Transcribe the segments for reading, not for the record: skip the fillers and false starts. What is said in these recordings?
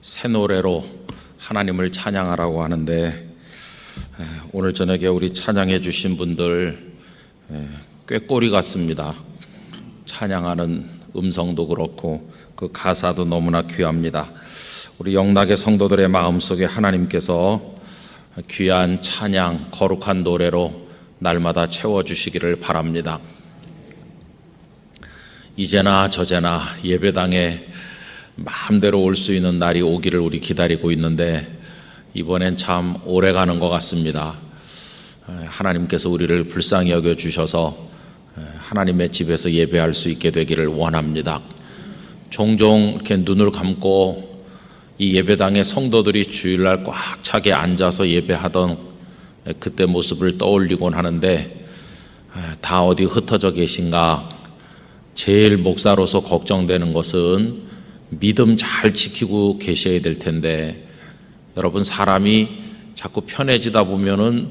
새 노래로 하나님을 찬양하라고 하는데, 오늘 저녁에 우리 찬양해 주신 분들 꾀꼬리 같습니다. 찬양하는 음성도 그렇고 그 가사도 너무나 귀합니다. 우리 영락의 성도들의 마음속에 하나님께서 귀한 찬양, 거룩한 노래로 날마다 채워주시기를 바랍니다. 이제나 저제나 예배당에 마음대로 올 수 있는 날이 오기를 우리 기다리고 있는데, 이번엔 참 오래 가는 것 같습니다. 하나님께서 우리를 불쌍히 여겨주셔서 하나님의 집에서 예배할 수 있게 되기를 원합니다. 종종 이렇게 눈을 감고 이 예배당의 성도들이 주일날 꽉 차게 앉아서 예배하던 그때 모습을 떠올리곤 하는데, 다 어디 흩어져 계신가? 제일 목사로서 걱정되는 것은 믿음 잘 지키고 계셔야 될 텐데, 여러분, 사람이 자꾸 편해지다 보면은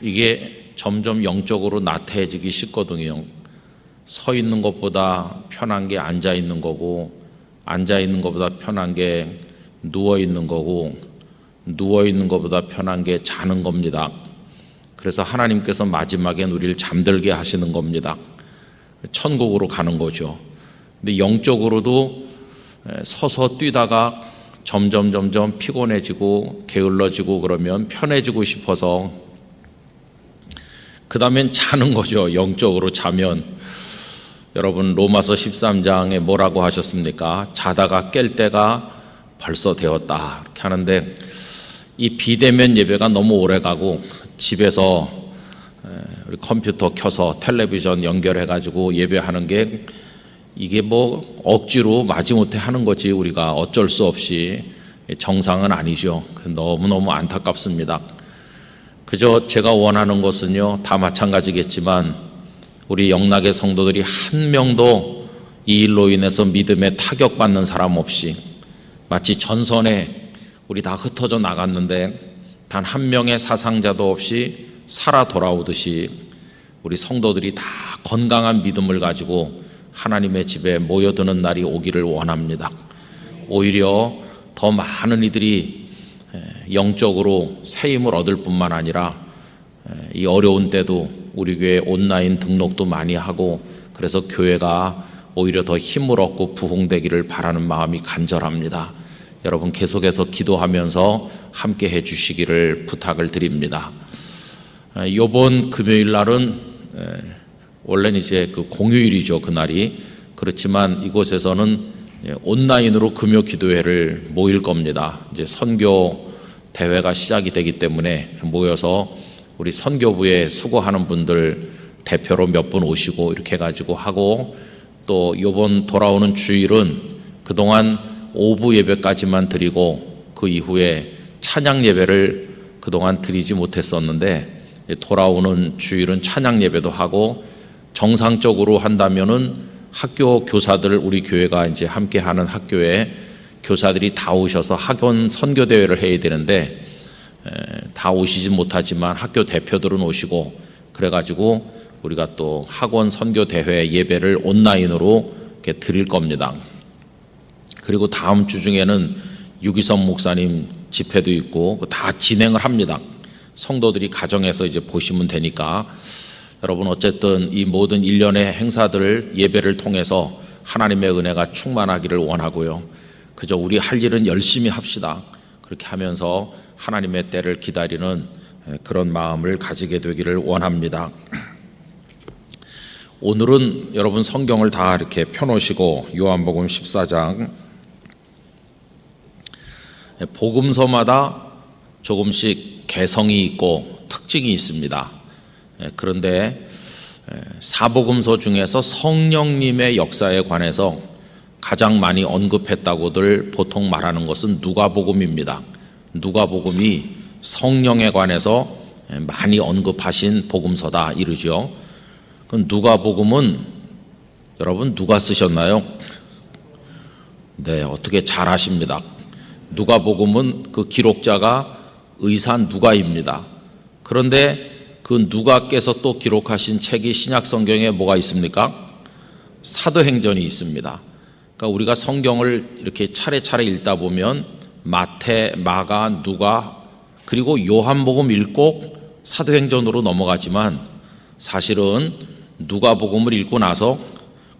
이게 점점 영적으로 나태해지기 쉽거든요. 서 있는 것보다 편한 게 앉아 있는 거고, 앉아 있는 것보다 편한 게 누워 있는 거고, 누워 있는 것보다 편한 게 자는 겁니다. 그래서 하나님께서 마지막엔 우리를 잠들게 하시는 겁니다. 천국으로 가는 거죠. 근데 영적으로도 서서 뛰다가 점점 피곤해지고 게을러지고 그러면 편해지고 싶어서 그 다음엔 자는 거죠. 영적으로 자면. 여러분, 로마서 13장에 뭐라고 하셨습니까? 자다가 깰 때가 벌써 되었다, 이렇게 하는데, 이 비대면 예배가 너무 오래 가고 집에서 우리 컴퓨터 켜서 텔레비전 연결해가지고 예배하는 게, 이게 뭐 억지로 마지못해 하는 거지 우리가 어쩔 수 없이, 정상은 아니죠. 너무너무 안타깝습니다. 그저 제가 원하는 것은요, 다 마찬가지겠지만 우리 영락의 성도들이 한 명도 이 일로 인해서 믿음에 타격받는 사람 없이, 마치 전선에 우리 다 흩어져 나갔는데 단 한 명의 사상자도 없이 살아 돌아오듯이 우리 성도들이 다 건강한 믿음을 가지고 하나님의 집에 모여드는 날이 오기를 원합니다. 오히려 더 많은 이들이 영적으로 새 힘을 얻을 뿐만 아니라 이 어려운 때도 우리 교회 온라인 등록도 많이 하고, 그래서 교회가 오히려 더 힘을 얻고 부흥되기를 바라는 마음이 간절합니다. 여러분, 계속해서 기도하면서 함께 해 주시기를 부탁을 드립니다. 이번 금요일 날은 원래는 이제 그 공휴일이죠, 그날이. 그렇지만 이곳에서는 온라인으로 금요 기도회를 모일 겁니다. 이제 선교 대회가 시작이 되기 때문에 모여서 우리 선교부에 수고하는 분들 대표로 몇 분 오시고 이렇게 해가지고 하고, 또 이번 돌아오는 주일은 그동안 오후 예배까지만 드리고 그 이후에 찬양 예배를 그동안 드리지 못했었는데, 돌아오는 주일은 찬양 예배도 하고, 정상적으로 한다면은 학교 교사들, 우리 교회가 이제 함께 하는 학교에 교사들이 다 오셔서 학원 선교 대회를 해야 되는데, 다 오시지 못하지만 학교 대표들은 오시고, 그래가지고 우리가 또 학원 선교 대회 예배를 온라인으로 이렇게 드릴 겁니다. 그리고 다음 주 중에는 유기선 목사님 집회도 있고 다 진행을 합니다. 성도들이 가정에서 이제 보시면 되니까. 여러분, 어쨌든 이 모든 일련의 행사들, 예배를 통해서 하나님의 은혜가 충만하기를 원하고요. 그저 우리 할 일은 열심히 합시다. 그렇게 하면서 하나님의 때를 기다리는 그런 마음을 가지게 되기를 원합니다. 오늘은 여러분 성경을 다 이렇게 펴놓으시고 요한복음 14장, 복음서마다 조금씩 개성이 있고 특징이 있습니다. 그런데 사복음서 중에서 성령님의 역사에 관해서 가장 많이 언급했다고들 보통 말하는 것은 누가복음입니다. 누가복음이 성령에 관해서 많이 언급하신 복음서다 이러죠. 그럼 누가복음은 여러분 누가 쓰셨나요? 네, 어떻게 잘 아십니다. 누가복음은 그 기록자가 의사 누가입니다. 그런데 그 누가께서 또 기록하신 책이 신약 성경에 뭐가 있습니까? 사도행전이 있습니다. 그러니까 우리가 성경을 이렇게 차례차례 읽다 보면 마태, 마가, 누가 그리고 요한복음 읽고 사도행전으로 넘어가지만 사실은 누가복음을 읽고 나서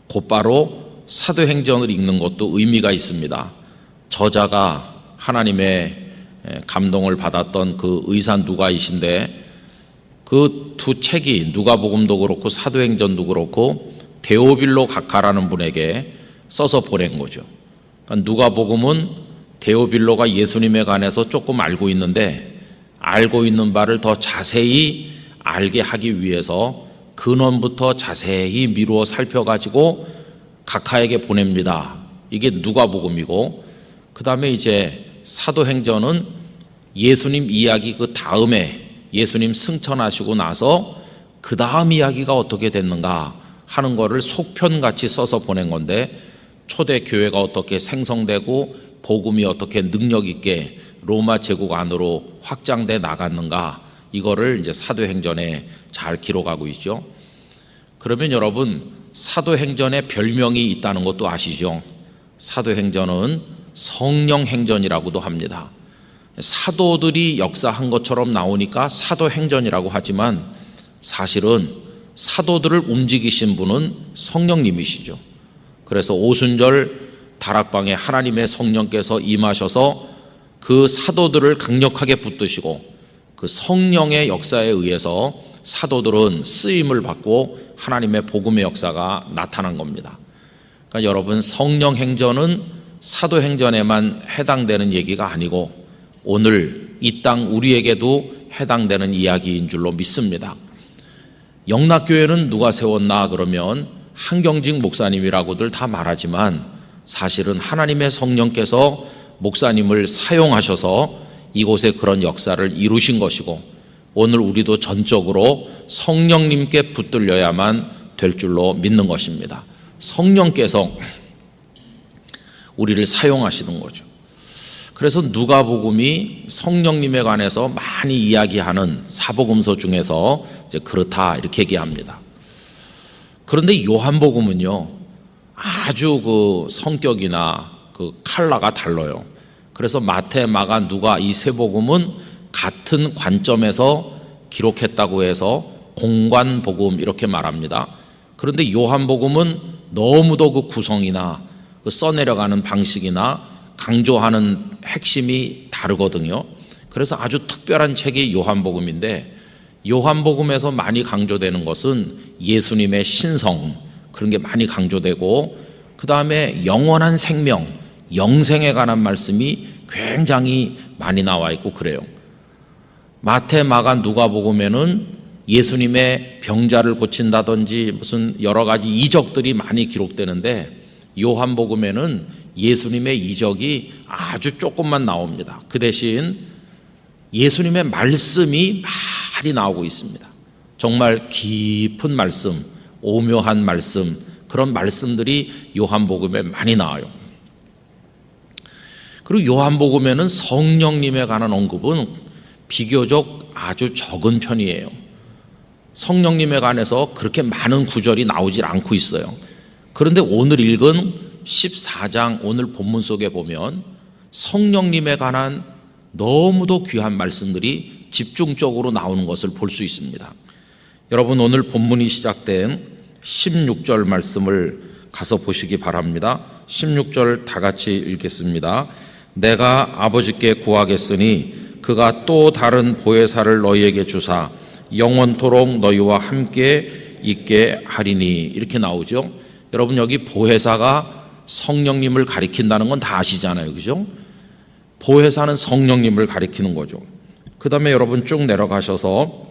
곧바로 사도행전을 읽는 것도 의미가 있습니다. 저자가 하나님의 감동을 받았던 그 의사 누가이신데 그 두 책이 누가복음도 그렇고 사도행전도 그렇고 데오빌로 각하라는 분에게 써서 보낸 거죠. 그러니까 누가복음은 데오빌로가 예수님에 관해서 조금 알고 있는데 알고 있는 바를 더 자세히 알게 하기 위해서 근원부터 자세히 미루어 살펴가지고 각하에게 보냅니다. 이게 누가복음이고, 그 다음에 이제 사도행전은 예수님 이야기 그 다음에 예수님 승천하시고 나서 그 다음 이야기가 어떻게 됐는가 하는 거를 속편같이 써서 보낸 건데, 초대 교회가 어떻게 생성되고 복음이 어떻게 능력 있게 로마 제국 안으로 확장돼 나갔는가, 이거를 이제 사도행전에 잘 기록하고 있죠. 그러면 여러분, 사도행전에 별명이 있다는 것도 아시죠? 사도행전은 성령행전이라고도 합니다. 사도들이 역사한 것처럼 나오니까 사도행전이라고 하지만 사실은 사도들을 움직이신 분은 성령님이시죠. 그래서 오순절 다락방에 하나님의 성령께서 임하셔서 그 사도들을 강력하게 붙드시고 그 성령의 역사에 의해서 사도들은 쓰임을 받고 하나님의 복음의 역사가 나타난 겁니다. 그러니까 여러분, 성령행전은 사도행전에만 해당되는 얘기가 아니고 오늘 이 땅 우리에게도 해당되는 이야기인 줄로 믿습니다. 영락교회는 누가 세웠나 그러면 한경직 목사님이라고들 다 말하지만 사실은 하나님의 성령께서 목사님을 사용하셔서 이곳에 그런 역사를 이루신 것이고, 오늘 우리도 전적으로 성령님께 붙들려야만 될 줄로 믿는 것입니다. 성령께서 우리를 사용하시는 거죠. 그래서 누가복음이 성령님에 관해서 많이 이야기하는 사복음서 중에서 이제 그렇다 이렇게 얘기합니다. 그런데 요한복음은요, 아주 그 성격이나 그 컬러가 달라요. 그래서 마태, 마가, 누가 이 세 복음은 같은 관점에서 기록했다고 해서 공관복음 이렇게 말합니다. 그런데 요한복음은 너무도 그 구성이나 그 써내려가는 방식이나 강조하는 핵심이 다르거든요. 그래서 아주 특별한 책이 요한복음인데, 요한복음에서 많이 강조되는 것은 예수님의 신성, 그런 게 많이 강조되고, 그 다음에 영원한 생명, 영생에 관한 말씀이 굉장히 많이 나와 있고 그래요. 마태, 마가, 누가복음에는 예수님의 병자를 고친다든지 무슨 여러 가지 이적들이 많이 기록되는데, 요한복음에는 예수님의 이적이 아주 조금만 나옵니다. 그 대신 예수님의 말씀이 많이 나오고 있습니다. 정말 깊은 말씀, 오묘한 말씀, 그런 말씀들이 요한복음에 많이 나와요. 그리고 요한복음에는 성령님에 관한 언급은 비교적 아주 적은 편이에요. 성령님에 관해서 그렇게 많은 구절이 나오질 않고 있어요. 그런데 오늘 읽은 14장 오늘 본문 속에 보면 성령님에 관한 너무도 귀한 말씀들이 집중적으로 나오는 것을 볼 수 있습니다. 여러분, 오늘 본문이 시작된 16절 말씀을 가서 보시기 바랍니다. 16절 다 같이 읽겠습니다. 내가 아버지께 구하겠으니 그가 또 다른 보혜사를 너희에게 주사 영원토록 너희와 함께 있게 하리니. 이렇게 나오죠. 여러분, 여기 보혜사가 성령님을 가리킨다는 건 다 아시잖아요, 그죠? 보혜사는 성령님을 가리키는 거죠. 그 다음에 여러분 쭉 내려가셔서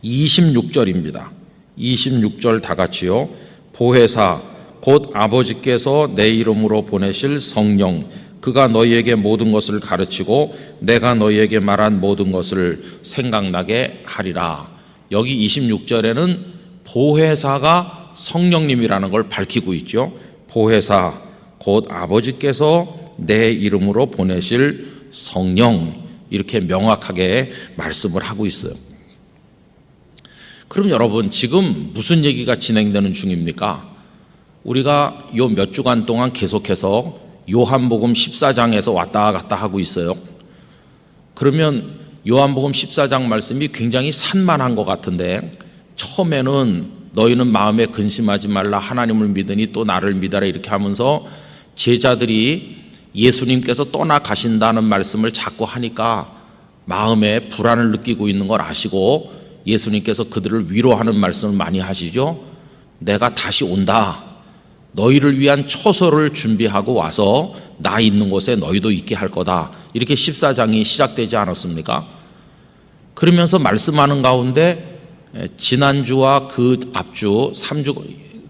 26절입니다. 26절 다 같이요. 보혜사 곧 아버지께서 내 이름으로 보내실 성령, 그가 너희에게 모든 것을 가르치고 내가 너희에게 말한 모든 것을 생각나게 하리라. 여기 26절에는 보혜사가 성령님이라는 걸 밝히고 있죠. 보혜사 곧 아버지께서 내 이름으로 보내실 성령, 이렇게 명확하게 말씀을 하고 있어요. 그럼 여러분, 지금 무슨 얘기가 진행되는 중입니까? 우리가 요 몇 주간 동안 계속해서 요한복음 14장에서 왔다 갔다 하고 있어요. 그러면 요한복음 14장 말씀이 굉장히 산만한 것 같은데, 처음에는 너희는 마음에 근심하지 말라, 하나님을 믿으니 또 나를 믿어라, 이렇게 하면서 제자들이 예수님께서 떠나가신다는 말씀을 자꾸 하니까 마음에 불안을 느끼고 있는 걸 아시고 예수님께서 그들을 위로하는 말씀을 많이 하시죠. 내가 다시 온다. 너희를 위한 처소를 준비하고 와서 나 있는 곳에 너희도 있게 할 거다. 이렇게 14장이 시작되지 않았습니까? 그러면서 말씀하는 가운데 지난주와 그 앞주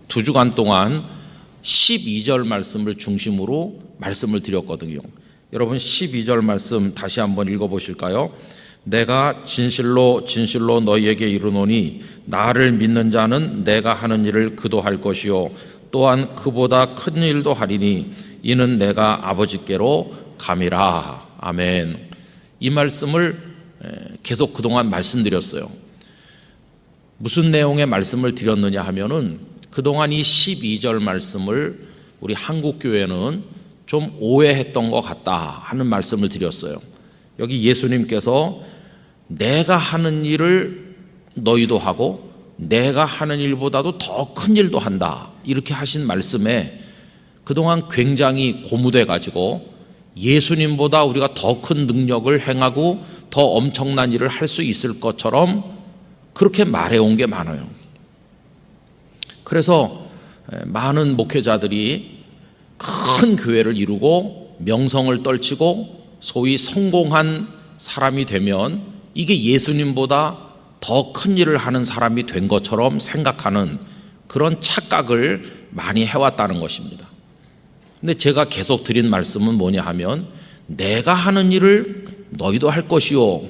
2주간 동안 12절 말씀을 중심으로 말씀을 드렸거든요. 여러분 12절 말씀 다시 한번 읽어보실까요? 내가 진실로 진실로 너희에게 이르노니 나를 믿는 자는 내가 하는 일을 그도 할 것이요 또한 그보다 큰 일도 하리니 이는 내가 아버지께로 감이라. 아멘. 이 말씀을 계속 그동안 말씀드렸어요. 무슨 내용의 말씀을 드렸느냐 하면은 그동안 이 12절 말씀을 우리 한국교회는 좀 오해했던 것 같다 하는 말씀을 드렸어요. 여기 예수님께서 내가 하는 일을 너희도 하고 내가 하는 일보다도 더 큰 일도 한다 이렇게 하신 말씀에 그동안 굉장히 고무돼 가지고 예수님보다 우리가 더 큰 능력을 행하고 더 엄청난 일을 할 수 있을 것처럼 그렇게 말해온 게 많아요. 그래서 많은 목회자들이 큰 교회를 이루고 명성을 떨치고 소위 성공한 사람이 되면 이게 예수님보다 더 큰 일을 하는 사람이 된 것처럼 생각하는 그런 착각을 많이 해왔다는 것입니다. 근데 제가 계속 드린 말씀은 뭐냐 하면 내가 하는 일을 너희도 할 것이요.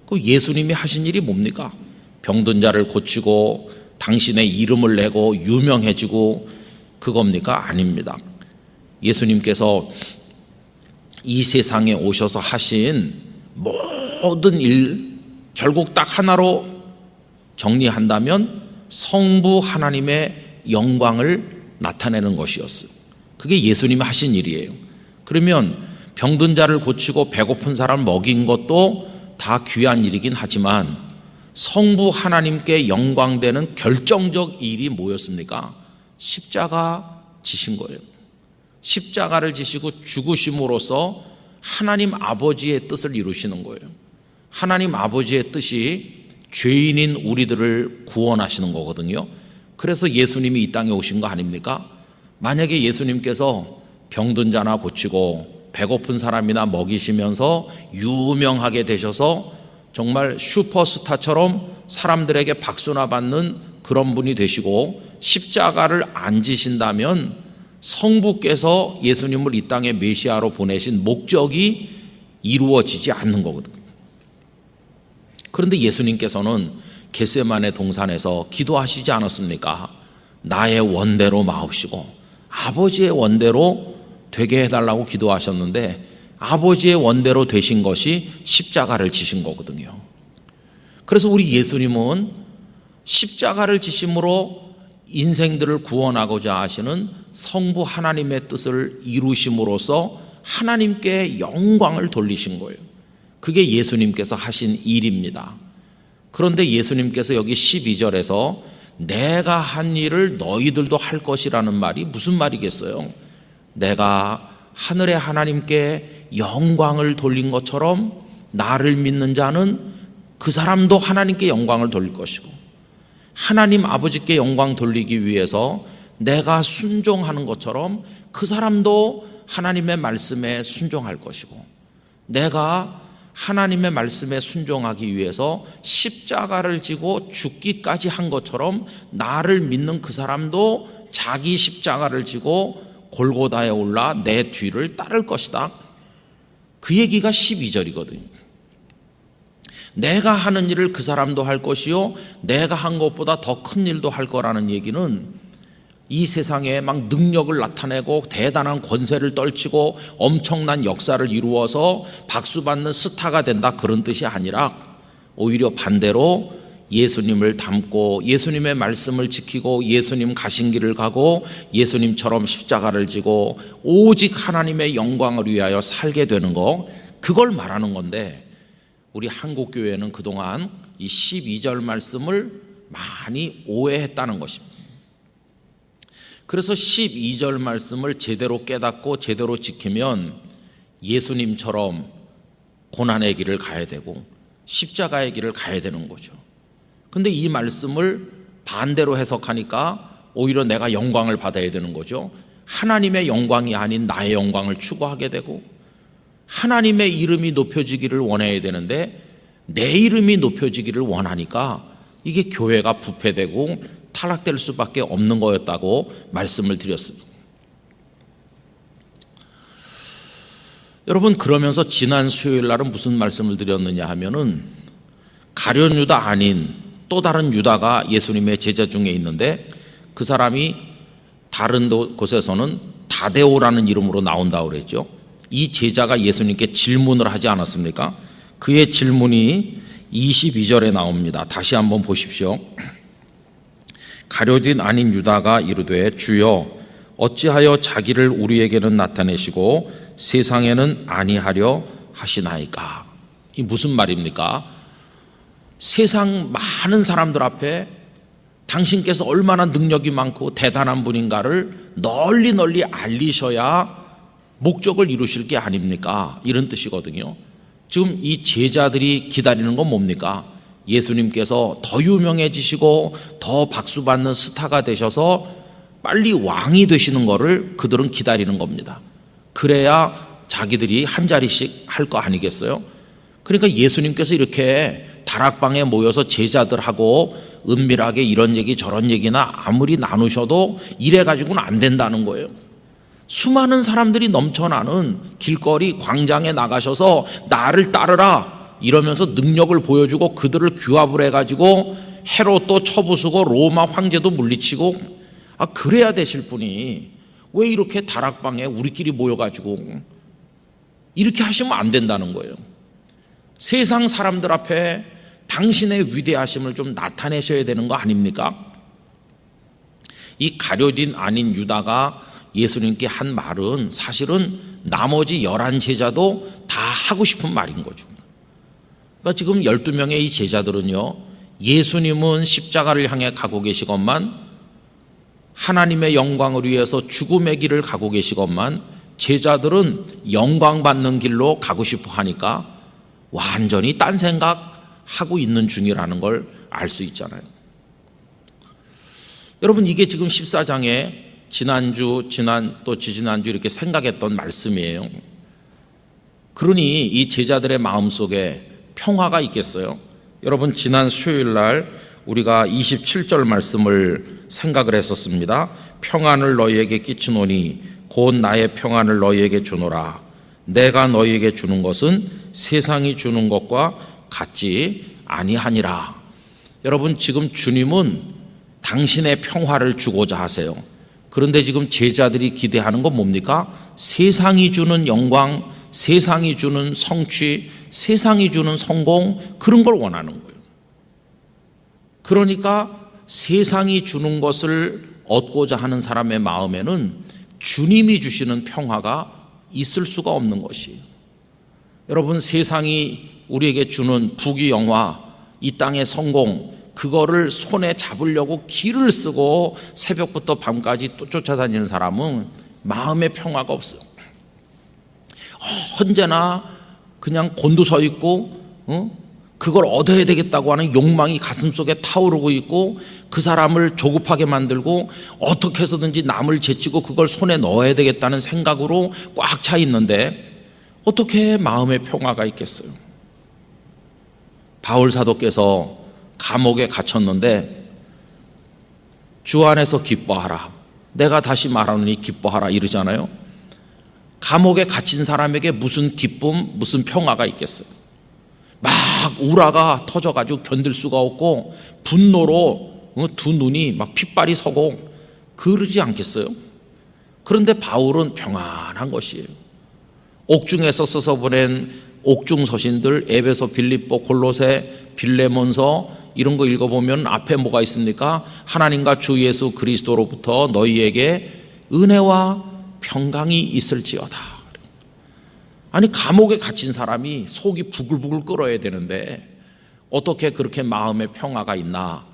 그 예수님이 하신 일이 뭡니까? 병든 자를 고치고 당신의 이름을 내고 유명해지고 그겁니까? 아닙니다. 예수님께서 이 세상에 오셔서 하신 모든 일 결국 딱 하나로 정리한다면 성부 하나님의 영광을 나타내는 것이었어요. 그게 예수님이 하신 일이에요. 그러면 병든 자를 고치고 배고픈 사람을 먹인 것도 다 귀한 일이긴 하지만 성부 하나님께 영광되는 결정적 일이 뭐였습니까? 십자가 지신 거예요. 십자가를 지시고 죽으심으로써 하나님 아버지의 뜻을 이루시는 거예요. 하나님 아버지의 뜻이 죄인인 우리들을 구원하시는 거거든요. 그래서 예수님이 이 땅에 오신 거 아닙니까? 만약에 예수님께서 병든 자나 고치고 배고픈 사람이나 먹이시면서 유명하게 되셔서 정말 슈퍼스타처럼 사람들에게 박수나 받는 그런 분이 되시고 십자가를 안 지신다면 성부께서 예수님을 이 땅에 메시아로 보내신 목적이 이루어지지 않는 거거든요. 그런데 예수님께서는 겟세마네 동산에서 기도하시지 않았습니까? 나의 원대로 마옵시고 아버지의 원대로 되게 해달라고 기도하셨는데 아버지의 원대로 되신 것이 십자가를 지신 거거든요. 그래서 우리 예수님은 십자가를 지심으로 인생들을 구원하고자 하시는 성부 하나님의 뜻을 이루심으로써 하나님께 영광을 돌리신 거예요. 그게 예수님께서 하신 일입니다. 그런데 예수님께서 여기 12절에서 내가 한 일을 너희들도 할 것이라는 말이 무슨 말이겠어요? 내가 하늘의 하나님께 영광을 돌린 것처럼 나를 믿는 자는 그 사람도 하나님께 영광을 돌릴 것이고 하나님 아버지께 영광 돌리기 위해서 내가 순종하는 것처럼 그 사람도 하나님의 말씀에 순종할 것이고 내가 하나님의 말씀에 순종하기 위해서 십자가를 지고 죽기까지 한 것처럼 나를 믿는 그 사람도 자기 십자가를 지고 골고다에 올라 내 뒤를 따를 것이다. 그 얘기가 12절이거든요. 내가 하는 일을 그 사람도 할 것이요 내가 한 것보다 더 큰 일도 할 거라는 얘기는 이 세상에 막 능력을 나타내고 대단한 권세를 떨치고 엄청난 역사를 이루어서 박수받는 스타가 된다 그런 뜻이 아니라 오히려 반대로 예수님을 닮고 예수님의 말씀을 지키고 예수님 가신 길을 가고 예수님처럼 십자가를 지고 오직 하나님의 영광을 위하여 살게 되는 거, 그걸 말하는 건데, 우리 한국교회는 그동안 이 12절 말씀을 많이 오해했다는 것입니다. 그래서 12절 말씀을 제대로 깨닫고 제대로 지키면 예수님처럼 고난의 길을 가야 되고 십자가의 길을 가야 되는 거죠. 근데 이 말씀을 반대로 해석하니까 오히려 내가 영광을 받아야 되는 거죠. 하나님의 영광이 아닌 나의 영광을 추구하게 되고, 하나님의 이름이 높여지기를 원해야 되는데 내 이름이 높여지기를 원하니까 이게 교회가 부패되고 타락될 수밖에 없는 거였다고 말씀을 드렸습니다. 여러분, 그러면서 지난 수요일 날은 무슨 말씀을 드렸느냐 하면은, 가룟 유다 아닌 또 다른 유다가 예수님의 제자 중에 있는데 그 사람이 다른 곳에서는 다데오라는 이름으로 나온다고 그랬죠. 이 제자가 예수님께 질문을 하지 않았습니까? 그의 질문이 22절에 나옵니다. 다시 한번 보십시오. 가룟 아닌 유다가 이르되 주여 어찌하여 자기를 우리에게는 나타내시고 세상에는 아니하려 하시나이까? 이 무슨 말입니까? 세상 많은 사람들 앞에 당신께서 얼마나 능력이 많고 대단한 분인가를 널리 널리 알리셔야 목적을 이루실 게 아닙니까? 이런 뜻이거든요. 지금 이 제자들이 기다리는 건 뭡니까? 예수님께서 더 유명해지시고 더 박수받는 스타가 되셔서 빨리 왕이 되시는 거를 그들은 기다리는 겁니다. 그래야 자기들이 한 자리씩 할 거 아니겠어요? 그러니까 예수님께서 이렇게 다락방에 모여서 제자들하고 은밀하게 이런 얘기 저런 얘기나 아무리 나누셔도 이래 가지고는 안 된다는 거예요. 수많은 사람들이 넘쳐나는 길거리 광장에 나가셔서 나를 따르라 이러면서 능력을 보여주고 그들을 규합을 해가지고 헤롯도 쳐부수고 로마 황제도 물리치고, 그래야 되실 분이 왜 이렇게 다락방에 우리끼리 모여가지고 이렇게 하시면 안 된다는 거예요. 세상 사람들 앞에 당신의 위대하심을 좀 나타내셔야 되는 거 아닙니까? 이 가룟 아닌 유다가 예수님께 한 말은 사실은 나머지 11 제자도 다 하고 싶은 말인 거죠. 그러니까 지금 12명의 이 제자들은요, 예수님은 십자가를 향해 가고 계시건만, 하나님의 영광을 위해서 죽음의 길을 가고 계시건만, 제자들은 영광 받는 길로 가고 싶어 하니까 완전히 딴 생각하고 있는 중이라는 걸 알 수 있잖아요. 여러분, 이게 지금 14장에 지난주, 또 지지난주 이렇게 생각했던 말씀이에요. 그러니 이 제자들의 마음속에 평화가 있겠어요? 여러분, 지난 수요일 날 우리가 27절 말씀을 생각을 했었습니다. 평안을 너희에게 끼치노니 곧 나의 평안을 너희에게 주노라. 내가 너희에게 주는 것은 세상이 주는 것과 같지 아니하니라. 여러분, 지금 주님은 당신의 평화를 주고자 하세요. 그런데 지금 제자들이 기대하는 건 뭡니까? 세상이 주는 영광, 세상이 주는 성취, 세상이 주는 성공, 그런 걸 원하는 거예요. 그러니까 세상이 주는 것을 얻고자 하는 사람의 마음에는 주님이 주시는 평화가 있을 수가 없는 것이에요. 여러분, 세상이 우리에게 주는 부귀영화, 이 땅의 성공, 그거를 손에 잡으려고 기를 쓰고 새벽부터 밤까지 또 쫓아다니는 사람은 마음의 평화가 없어요. 언제나 그냥 곤두서 있고 그걸 얻어야 되겠다고 하는 욕망이 가슴속에 타오르고 있고, 그 사람을 조급하게 만들고 어떻게 해서든지 남을 제치고 그걸 손에 넣어야 되겠다는 생각으로 꽉 차 있는데 어떻게 마음의 평화가 있겠어요? 바울 사도께서 감옥에 갇혔는데 주 안에서 기뻐하라, 내가 다시 말하노니 기뻐하라 이러잖아요. 감옥에 갇힌 사람에게 무슨 기쁨, 무슨 평화가 있겠어요? 막 우라가 터져가지고 견딜 수가 없고 분노로 두 눈이 막 핏발이 서고 그러지 않겠어요? 그런데 바울은 평안한 것이에요. 옥중에서 써서 보낸 옥중 서신들, 에베소, 빌립보, 골로새, 빌레몬서, 이런 거 읽어보면 앞에 뭐가 있습니까? 하나님과 주 예수 그리스도로부터 너희에게 은혜와 평강이 있을지어다. 아니, 감옥에 갇힌 사람이 속이 부글부글 끓어야 되는데 어떻게 그렇게 마음에 평화가 있나?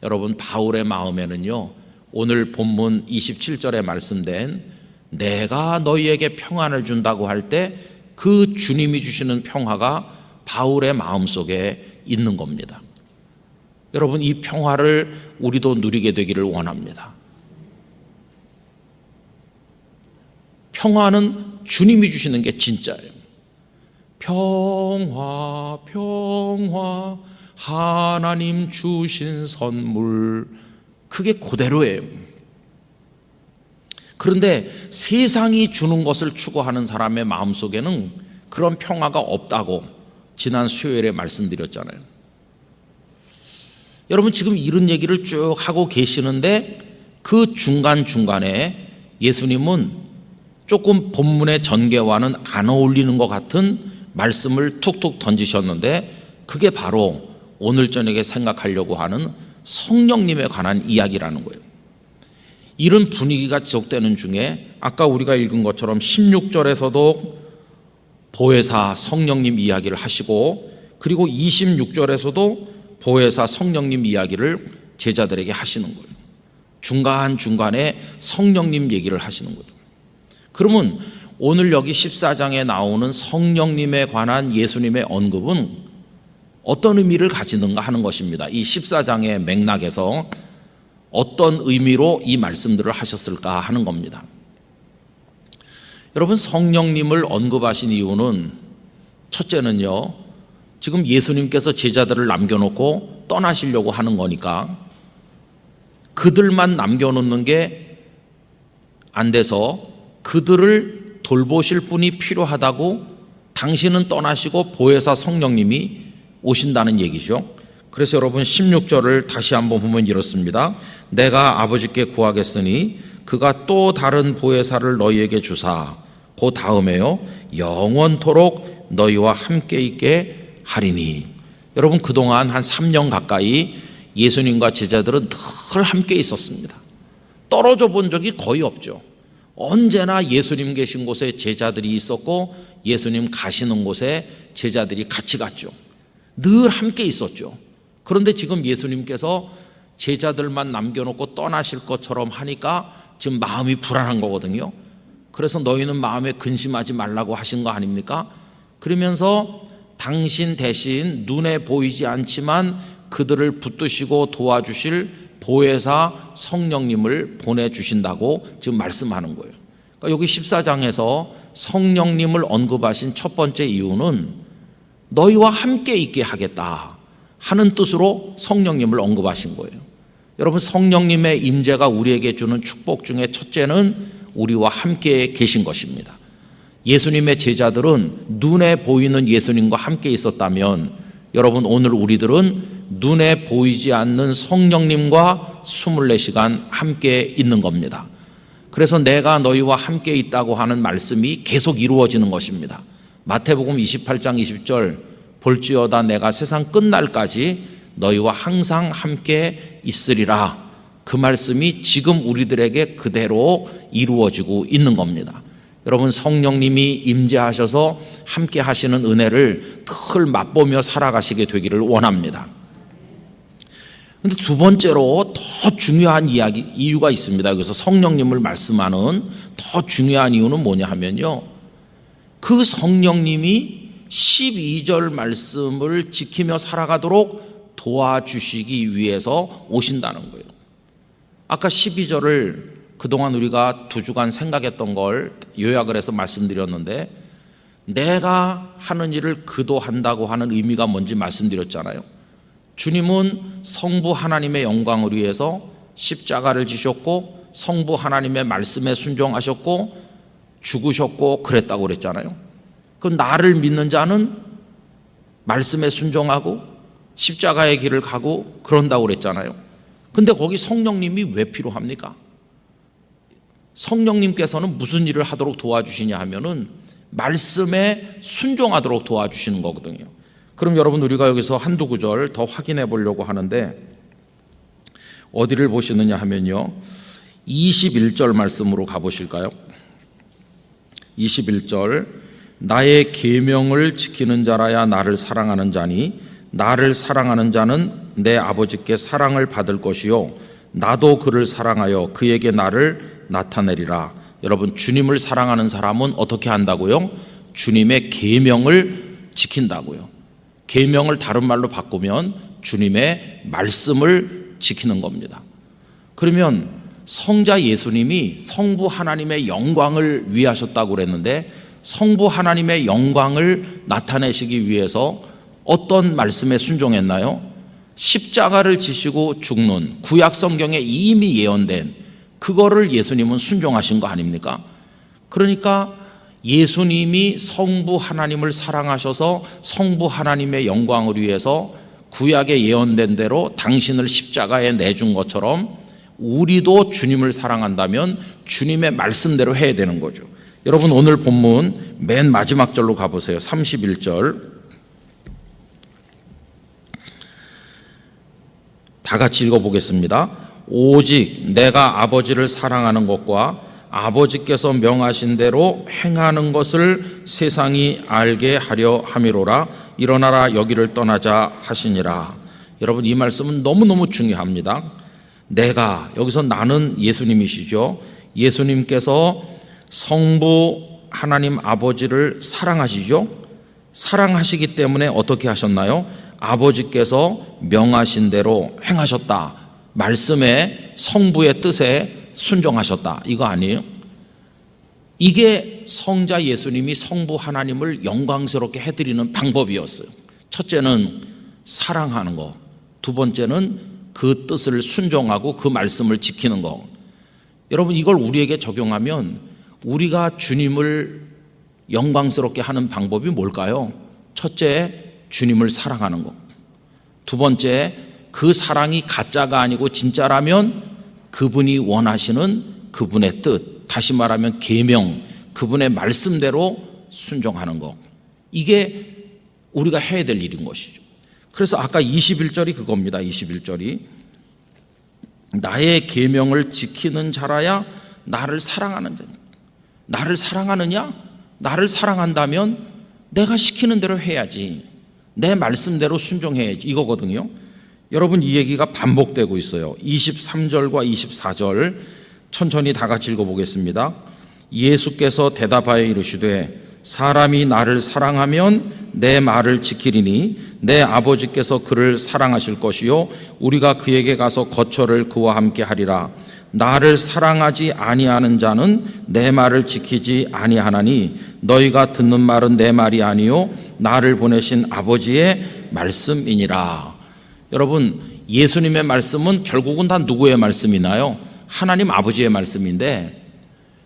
여러분, 바울의 마음에는요, 오늘 본문 27절에 말씀된 내가 너희에게 평안을 준다고 할 때 그 주님이 주시는 평화가 바울의 마음속에 있는 겁니다. 여러분, 이 평화를 우리도 누리게 되기를 원합니다. 평화는 주님이 주시는 게 진짜예요. 평화, 평화, 하나님 주신 선물, 그게 그대로예요. 그런데 세상이 주는 것을 추구하는 사람의 마음속에는 그런 평화가 없다고 지난 수요일에 말씀드렸잖아요. 여러분, 지금 이런 얘기를 쭉 하고 계시는데 그 중간중간에 예수님은 조금 본문의 전개와는 안 어울리는 것 같은 말씀을 툭툭 던지셨는데 그게 바로 오늘 저녁에 생각하려고 하는 성령님에 관한 이야기라는 거예요. 이런 분위기가 지속되는 중에 아까 우리가 읽은 것처럼 16절에서도 보혜사 성령님 이야기를 하시고, 그리고 26절에서도 보혜사 성령님 이야기를 제자들에게 하시는 거예요. 중간중간에 성령님 얘기를 하시는 거죠. 그러면 오늘 여기 14장에 나오는 성령님에 관한 예수님의 언급은 어떤 의미를 가지는가 하는 것입니다. 이 14장의 맥락에서 어떤 의미로 이 말씀들을 하셨을까 하는 겁니다. 여러분, 성령님을 언급하신 이유는 첫째는요, 지금 예수님께서 제자들을 남겨놓고 떠나시려고 하는 거니까 그들만 남겨놓는 게 안 돼서 그들을 돌보실 분이 필요하다고 당신은 떠나시고 보혜사 성령님이 오신다는 얘기죠. 그래서 여러분 16절을 다시 한번 보면 이렇습니다. 내가 아버지께 구하겠으니 그가 또 다른 보혜사를 너희에게 주사 그 다음에요 영원토록 너희와 함께 있게 하리니. 여러분, 그동안 한 3년 가까이 예수님과 제자들은 늘 함께 있었습니다. 떨어져 본 적이 거의 없죠. 언제나 예수님 계신 곳에 제자들이 있었고 예수님 가시는 곳에 제자들이 같이 갔죠. 늘 함께 있었죠. 그런데 지금 예수님께서 제자들만 남겨놓고 떠나실 것처럼 하니까 지금 마음이 불안한 거거든요. 그래서 너희는 마음에 근심하지 말라고 하신 거 아닙니까? 그러면서 당신 대신 눈에 보이지 않지만 그들을 붙드시고 도와주실 보혜사 성령님을 보내주신다고 지금 말씀하는 거예요. 그러니까 여기 14장에서 성령님을 언급하신 첫 번째 이유는 너희와 함께 있게 하겠다 하는 뜻으로 성령님을 언급하신 거예요. 여러분, 성령님의 임재가 우리에게 주는 축복 중에 첫째는 우리와 함께 계신 것입니다. 예수님의 제자들은 눈에 보이는 예수님과 함께 있었다면 여러분, 오늘 우리들은 눈에 보이지 않는 성령님과 24시간 함께 있는 겁니다. 그래서 내가 너희와 함께 있다고 하는 말씀이 계속 이루어지는 것입니다. 마태복음 28장 20절 볼지어다 내가 세상 끝날까지 너희와 항상 함께 있으리라. 그 말씀이 지금 우리들에게 그대로 이루어지고 있는 겁니다. 여러분, 성령님이 임재하셔서 함께 하시는 은혜를 늘 맛보며 살아가시게 되기를 원합니다. 그런데 두 번째로 더 중요한 이유가 있습니다. 그래서 성령님을 말씀하는 더 중요한 이유는 뭐냐 하면요, 그 성령님이 12절 말씀을 지키며 살아가도록 도와주시기 위해서 오신다는 거예요. 아까 12절을 그동안 우리가 2주간 생각했던 걸 요약을 해서 말씀드렸는데, 내가 하는 일을 그도 한다고 하는 의미가 뭔지 말씀드렸잖아요. 주님은 성부 하나님의 영광을 위해서 십자가를 지셨고 성부 하나님의 말씀에 순종하셨고 죽으셨고 그랬다고 그랬잖아요. 그럼 나를 믿는 자는 말씀에 순종하고 십자가의 길을 가고 그런다고 그랬잖아요. 근데 거기 성령님이 왜 필요합니까? 성령님께서는 무슨 일을 하도록 도와주시냐 하면은 말씀에 순종하도록 도와주시는 거거든요. 그럼 여러분 우리가 여기서 한두 구절 더 확인해 보려고 하는데 어디를 보시느냐 하면요, 21절 말씀으로 가보실까요? 21절, 나의 계명을 지키는 자라야 나를 사랑하는 자니 나를 사랑하는 자는 내 아버지께 사랑을 받을 것이요 나도 그를 사랑하여 그에게 나를 나타내리라. 여러분, 주님을 사랑하는 사람은 어떻게 한다고요? 주님의 계명을 지킨다고요. 계명을 다른 말로 바꾸면 주님의 말씀을 지키는 겁니다. 그러면 성자 예수님이 성부 하나님의 영광을 위하셨다고 그랬는데 성부 하나님의 영광을 나타내시기 위해서 어떤 말씀에 순종했나요? 십자가를 지시고 죽는 구약 성경에 이미 예언된 그거를 예수님은 순종하신 거 아닙니까? 그러니까 예수님이 성부 하나님을 사랑하셔서 성부 하나님의 영광을 위해서 구약에 예언된 대로 당신을 십자가에 내준 것처럼 우리도 주님을 사랑한다면 주님의 말씀대로 해야 되는 거죠. 여러분, 오늘 본문 맨 마지막 절로 가보세요. 31절 다 같이 읽어보겠습니다. 오직 내가 아버지를 사랑하는 것과 아버지께서 명하신 대로 행하는 것을 세상이 알게 하려 함이로라. 일어나라, 여기를 떠나자 하시니라. 여러분, 이 말씀은 너무너무 중요합니다. 내가, 여기서 나는 예수님이시죠. 예수님께서 성부 하나님 아버지를 사랑하시죠. 사랑하시기 때문에 어떻게 하셨나요? 아버지께서 명하신 대로 행하셨다. 말씀에 성부의 뜻에 순종하셨다. 이거 아니에요? 이게 성자 예수님이 성부 하나님을 영광스럽게 해드리는 방법이었어요. 첫째는 사랑하는 거, 두 번째는 그 뜻을 순종하고 그 말씀을 지키는 거. 여러분, 이걸 우리에게 적용하면 우리가 주님을 영광스럽게 하는 방법이 뭘까요? 첫째, 주님을 사랑하는 것. 두 번째, 그 사랑이 가짜가 아니고 진짜라면 그분이 원하시는 그분의 뜻, 다시 말하면 계명, 그분의 말씀대로 순종하는 것. 이게 우리가 해야 될 일인 것이죠. 그래서 아까 21절이 그겁니다. 21절이 나의 계명을 지키는 자라야 나를 사랑하는 자니. 나를 사랑하느냐? 나를 사랑한다면 내가 시키는 대로 해야지. 내 말씀대로 순종해야지. 이거거든요. 여러분, 이 얘기가 반복되고 있어요. 23절과 24절 천천히 다 같이 읽어보겠습니다. 예수께서 대답하여 이르시되 사람이 나를 사랑하면 내 말을 지키리니 내 아버지께서 그를 사랑하실 것이요 우리가 그에게 가서 거처를 그와 함께 하리라. 나를 사랑하지 아니하는 자는 내 말을 지키지 아니하나니 너희가 듣는 말은 내 말이 아니요 나를 보내신 아버지의 말씀이니라. 여러분, 예수님의 말씀은 결국은 다 누구의 말씀이나요? 하나님 아버지의 말씀인데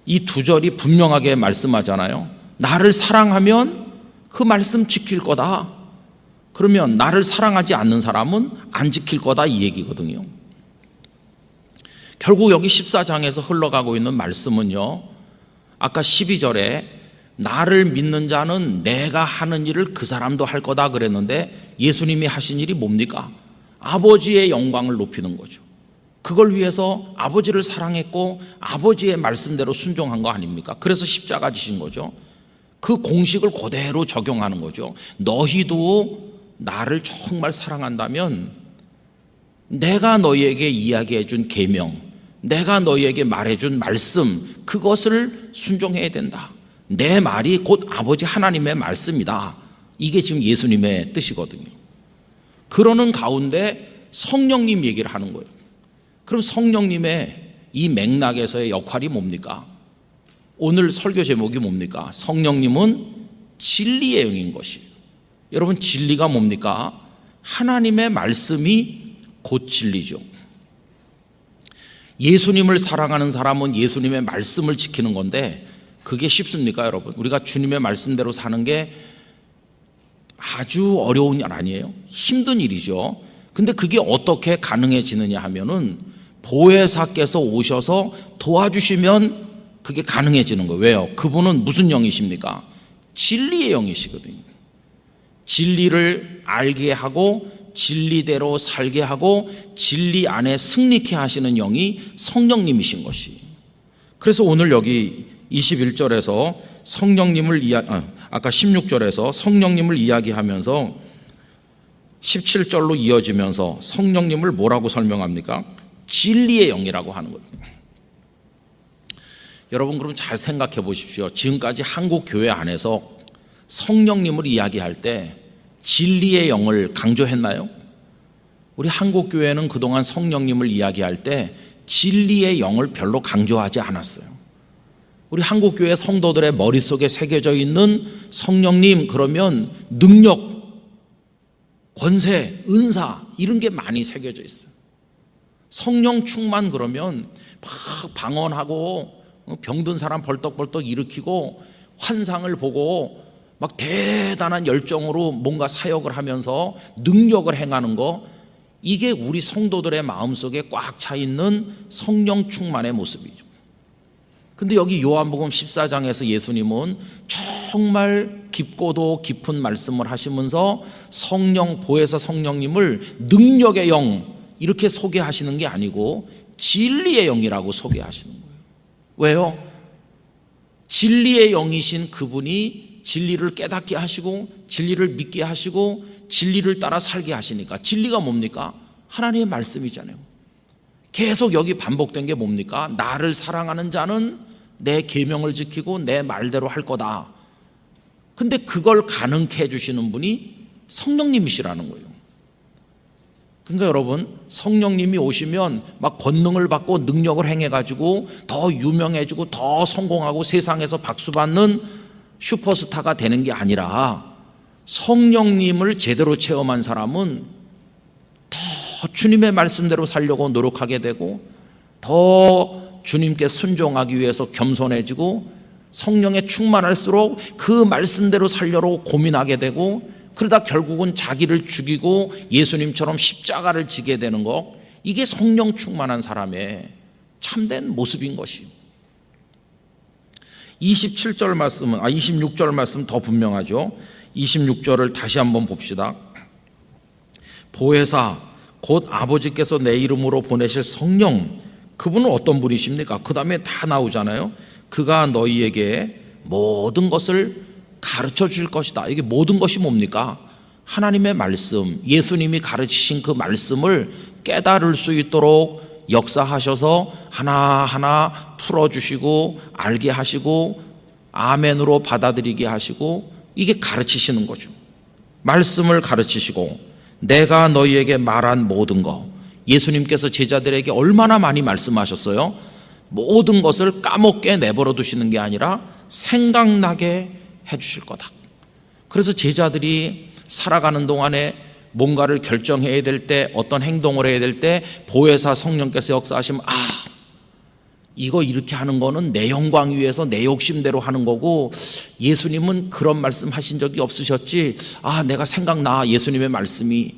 이 두 절이 분명하게 말씀하잖아요. 나를 사랑하면 그 말씀 지킬 거다. 그러면 나를 사랑하지 않는 사람은 안 지킬 거다, 이 얘기거든요. 결국 여기 14장에서 흘러가고 있는 말씀은요, 아까 12절에 나를 믿는 자는 내가 하는 일을 그 사람도 할 거다 그랬는데 예수님이 하신 일이 뭡니까? 아버지의 영광을 높이는 거죠. 그걸 위해서 아버지를 사랑했고 아버지의 말씀대로 순종한 거 아닙니까? 그래서 십자가 지신 거죠. 그 공식을 그대로 적용하는 거죠. 너희도 나를 정말 사랑한다면 내가 너희에게 이야기해 준 계명, 내가 너희에게 말해 준 말씀, 그것을 순종해야 된다. 내 말이 곧 아버지 하나님의 말씀이다. 이게 지금 예수님의 뜻이거든요. 그러는 가운데 성령님 얘기를 하는 거예요. 그럼 성령님의 이 맥락에서의 역할이 뭡니까? 오늘 설교 제목이 뭡니까? 성령님은 진리의 영인 것이에요. 여러분, 진리가 뭡니까? 하나님의 말씀이 곧 진리죠. 예수님을 사랑하는 사람은 예수님의 말씀을 지키는 건데 그게 쉽습니까, 여러분? 우리가 주님의 말씀대로 사는 게 아주 어려운 일 아니에요? 힘든 일이죠. 근데 그게 어떻게 가능해지느냐 하면은 보혜사께서 오셔서 도와주시면 그게 가능해지는 거예요. 왜요? 그분은 무슨 영이십니까? 진리의 영이시거든요. 진리를 알게 하고 진리대로 살게 하고 진리 안에 승리케 하시는 영이 성령님이신 것이. 그래서 오늘 여기 21절에서 성령님을 아까 16절에서 성령님을 이야기하면서 17절로 이어지면서 성령님을 뭐라고 설명합니까? 진리의 영이라고 하는 거예요. 여러분, 그럼 잘 생각해 보십시오. 지금까지 한국 교회 안에서 성령님을 이야기할 때 진리의 영을 강조했나요? 우리 한국 교회는 그동안 성령님을 이야기할 때 진리의 영을 별로 강조하지 않았어요. 우리 한국 교회 성도들의 머릿속에 새겨져 있는 성령님 그러면 능력, 권세, 은사 이런 게 많이 새겨져 있어요. 성령 충만 그러면 막 방언하고 병든 사람 벌떡벌떡 일으키고 환상을 보고 막 대단한 열정으로 뭔가 사역을 하면서 능력을 행하는 거, 이게 우리 성도들의 마음속에 꽉 차 있는 성령 충만의 모습이죠. 근데 여기 요한복음 14장에서 예수님은 정말 깊고도 깊은 말씀을 하시면서 성령, 보혜사 성령님을 능력의 영 이렇게 소개하시는 게 아니고 진리의 영이라고 소개하시는 거예요. 왜요? 진리의 영이신 그분이 진리를 깨닫게 하시고 진리를 믿게 하시고 진리를 따라 살게 하시니까. 진리가 뭡니까? 하나님의 말씀이잖아요. 계속 여기 반복된 게 뭡니까? 나를 사랑하는 자는 내 계명을 지키고 내 말대로 할 거다. 근데 그걸 가능케 해주시는 분이 성령님이시라는 거예요. 그러니까 여러분, 성령님이 오시면 막 권능을 받고 능력을 행해가지고 더 유명해지고 더 성공하고 세상에서 박수받는 슈퍼스타가 되는 게 아니라, 성령님을 제대로 체험한 사람은 더 주님의 말씀대로 살려고 노력하게 되고 더 주님께 순종하기 위해서 겸손해지고 성령에 충만할수록 그 말씀대로 살려고 고민하게 되고, 그러다 결국은 자기를 죽이고 예수님처럼 십자가를 지게 되는 것, 이게 성령 충만한 사람의 참된 모습인 것이. 26절 말씀 더 분명하죠. 26절을 다시 한번 봅시다. 보혜사 곧 아버지께서 내 이름으로 보내실 성령, 그분은 어떤 분이십니까? 그 다음에 다 나오잖아요. 그가 너희에게 모든 것을 가르쳐 줄 것이다. 이게 모든 것이 뭡니까? 하나님의 말씀, 예수님이 가르치신 그 말씀을 깨달을 수 있도록 역사하셔서 하나하나 풀어주시고 알게 하시고 아멘으로 받아들이게 하시고, 이게 가르치시는 거죠. 말씀을 가르치시고 내가 너희에게 말한 모든 것, 예수님께서 제자들에게 얼마나 많이 말씀하셨어요? 모든 것을 까먹게 내버려 두시는 게 아니라 생각나게 해주실 거다. 그래서 제자들이 살아가는 동안에 뭔가를 결정해야 될 때, 어떤 행동을 해야 될 때 보혜사 성령께서 역사하시면, 이거 이렇게 하는 거는 내 영광 위해서 내 욕심대로 하는 거고 예수님은 그런 말씀 하신 적이 없으셨지. 내가 생각나, 예수님의 말씀이.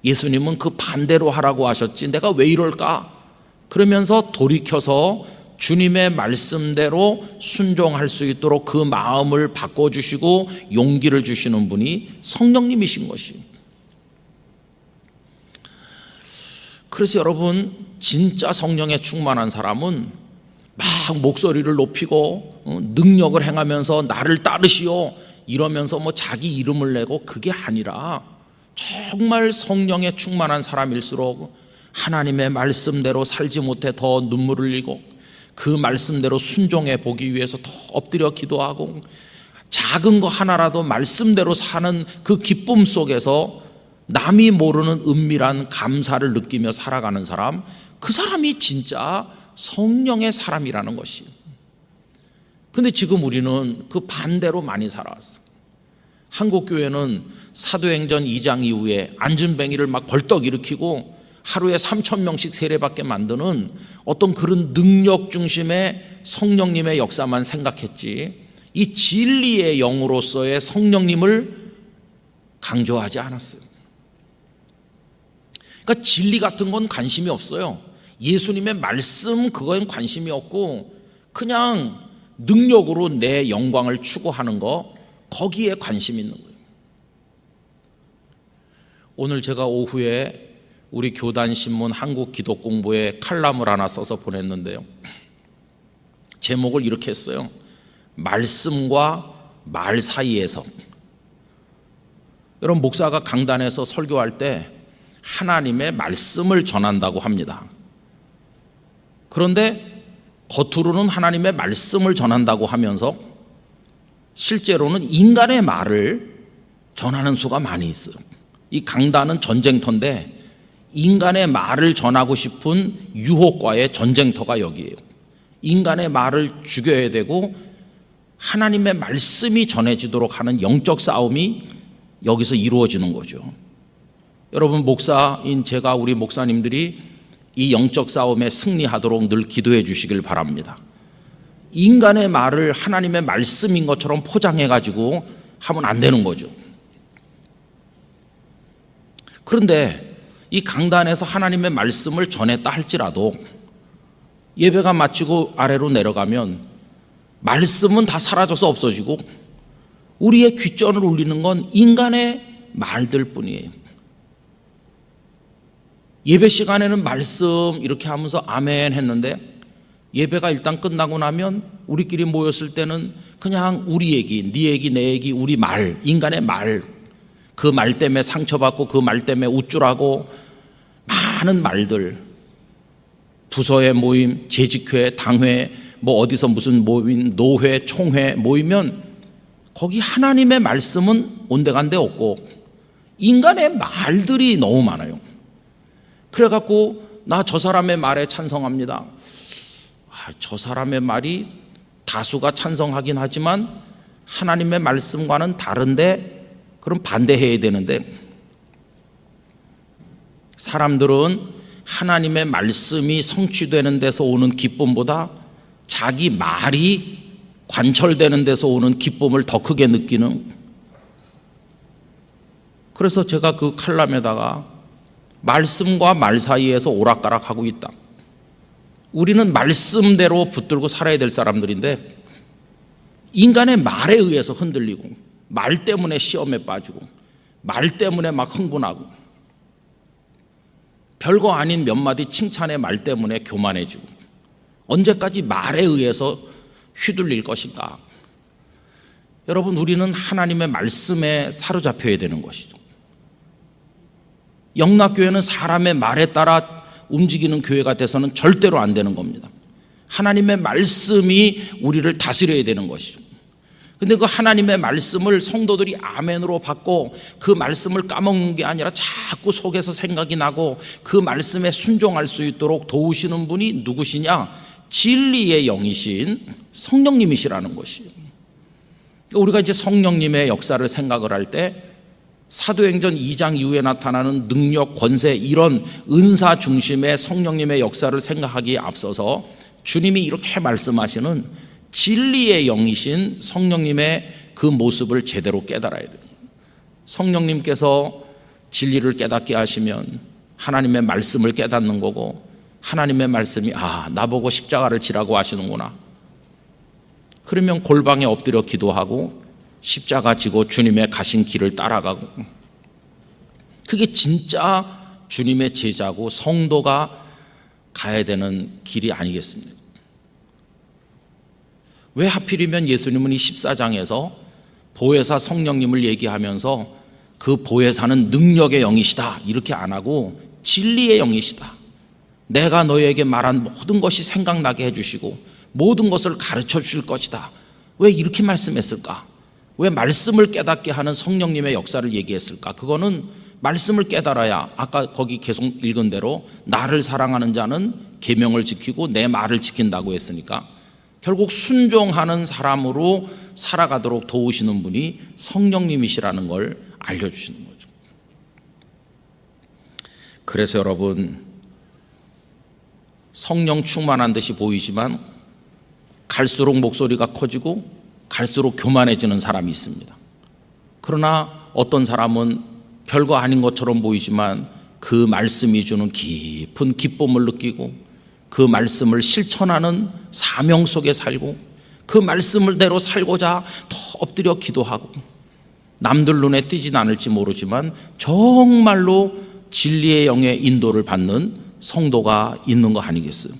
예수님은 그 반대로 하라고 하셨지. 내가 왜 이럴까? 그러면서 돌이켜서 주님의 말씀대로 순종할 수 있도록 그 마음을 바꿔주시고 용기를 주시는 분이 성령님이신 것이. 그래서 여러분, 진짜 성령에 충만한 사람은 막 목소리를 높이고 능력을 행하면서 나를 따르시오 이러면서 자기 이름을 내고, 그게 아니라 정말 성령에 충만한 사람일수록 하나님의 말씀대로 살지 못해 더 눈물을 흘리고 그 말씀대로 순종해 보기 위해서 더 엎드려 기도하고 작은 거 하나라도 말씀대로 사는 그 기쁨 속에서 남이 모르는 은밀한 감사를 느끼며 살아가는 사람, 그 사람이 진짜 성령의 사람이라는 것이. 근데 지금 우리는 그 반대로 많이 살아왔어. 한국교회는 사도행전 2장 이후에 안진뱅이를 막 벌떡 일으키고 하루에 3,000명씩 세례받게 만드는 어떤 그런 능력 중심의 성령님의 역사만 생각했지, 이 진리의 영으로서의 성령님을 강조하지 않았어요. 그러니까 진리 같은 건 관심이 없어요. 예수님의 말씀 그건 관심이 없고 그냥 능력으로 내 영광을 추구하는 거, 거기에 관심 있는 거예요. 오늘 제가 오후에 우리 교단신문 한국기독공부에 칼럼을 하나 써서 보냈는데요. 제목을 이렇게 했어요. 말씀과 말 사이에서. 여러분, 목사가 강단에서 설교할 때 하나님의 말씀을 전한다고 합니다. 그런데 겉으로는 하나님의 말씀을 전한다고 하면서 실제로는 인간의 말을 전하는 수가 많이 있어요. 이 강단은 전쟁터인데 인간의 말을 전하고 싶은 유혹과의 전쟁터가 여기에요. 인간의 말을 죽여야 되고 하나님의 말씀이 전해지도록 하는 영적 싸움이 여기서 이루어지는 거죠. 여러분, 목사인 제가, 우리 목사님들이 이 영적 싸움에 승리하도록 늘 기도해 주시길 바랍니다. 인간의 말을 하나님의 말씀인 것처럼 포장해가지고 하면 안 되는 거죠. 그런데 이 강단에서 하나님의 말씀을 전했다 할지라도 예배가 마치고 아래로 내려가면 말씀은 다 사라져서 없어지고 우리의 귓전을 울리는 건 인간의 말들 뿐이에요. 예배 시간에는 말씀 이렇게 하면서 아멘 했는데 예배가 일단 끝나고 나면 우리끼리 모였을 때는 그냥 우리 얘기, 네 얘기, 내 얘기, 우리 말, 인간의 말, 그 말 때문에 상처받고 그 말 때문에 우쭐하고 많은 말들, 부서의 모임, 재직회, 당회, 뭐 어디서 무슨 모임, 노회, 총회 모이면 거기 하나님의 말씀은 온데간데 없고 인간의 말들이 너무 많아요. 그래갖고 나 저 사람의 말에 찬성합니다. 저 사람의 말이 다수가 찬성하긴 하지만 하나님의 말씀과는 다른데 그럼 반대해야 되는데 사람들은 하나님의 말씀이 성취되는 데서 오는 기쁨보다 자기 말이 관철되는 데서 오는 기쁨을 더 크게 느끼는. 그래서 제가 그 칼럼에다가 말씀과 말 사이에서 오락가락하고 있다. 우리는 말씀대로 붙들고 살아야 될 사람들인데 인간의 말에 의해서 흔들리고 말 때문에 시험에 빠지고 말 때문에 막 흥분하고 별거 아닌 몇 마디 칭찬의 말 때문에 교만해지고 언제까지 말에 의해서 휘둘릴 것인가. 여러분, 우리는 하나님의 말씀에 사로잡혀야 되는 것이죠. 영락교회는 사람의 말에 따라 움직이는 교회가 돼서는 절대로 안 되는 겁니다. 하나님의 말씀이 우리를 다스려야 되는 것이죠. 근데 그 하나님의 말씀을 성도들이 아멘으로 받고 그 말씀을 까먹는 게 아니라 자꾸 속에서 생각이 나고 그 말씀에 순종할 수 있도록 도우시는 분이 누구시냐? 진리의 영이신 성령님이시라는 것이에요. 우리가 이제 성령님의 역사를 생각을 할 때 사도행전 2장 이후에 나타나는 능력, 권세, 이런 은사 중심의 성령님의 역사를 생각하기에 앞서서 주님이 이렇게 말씀하시는 진리의 영이신 성령님의 그 모습을 제대로 깨달아야 돼요. 성령님께서 진리를 깨닫게 하시면 하나님의 말씀을 깨닫는 거고 하나님의 말씀이 나보고 십자가를 지라고 하시는구나. 그러면 골방에 엎드려 기도하고 십자가 지고 주님의 가신 길을 따라가고 그게 진짜 주님의 제자고 성도가 가야 되는 길이 아니겠습니까? 왜 하필이면 예수님은 이 14장에서 보혜사 성령님을 얘기하면서 그 보혜사는 능력의 영이시다 이렇게 안 하고 진리의 영이시다. 내가 너에게 말한 모든 것이 생각나게 해주시고 모든 것을 가르쳐 주실 것이다. 왜 이렇게 말씀했을까? 왜 말씀을 깨닫게 하는 성령님의 역사를 얘기했을까? 그거는 말씀을 깨달아야 아까 거기 계속 읽은 대로 나를 사랑하는 자는 계명을 지키고 내 말을 지킨다고 했으니까 결국 순종하는 사람으로 살아가도록 도우시는 분이 성령님이시라는 걸 알려주시는 거죠. 그래서 여러분, 성령 충만한 듯이 보이지만 갈수록 목소리가 커지고 갈수록 교만해지는 사람이 있습니다. 그러나 어떤 사람은 별거 아닌 것처럼 보이지만 그 말씀이 주는 깊은 기쁨을 느끼고 그 말씀을 실천하는 사명 속에 살고 그 말씀을 대로 살고자 더 엎드려 기도하고 남들 눈에 띄진 않을지 모르지만 정말로 진리의 영의 인도를 받는 성도가 있는 거 아니겠어요?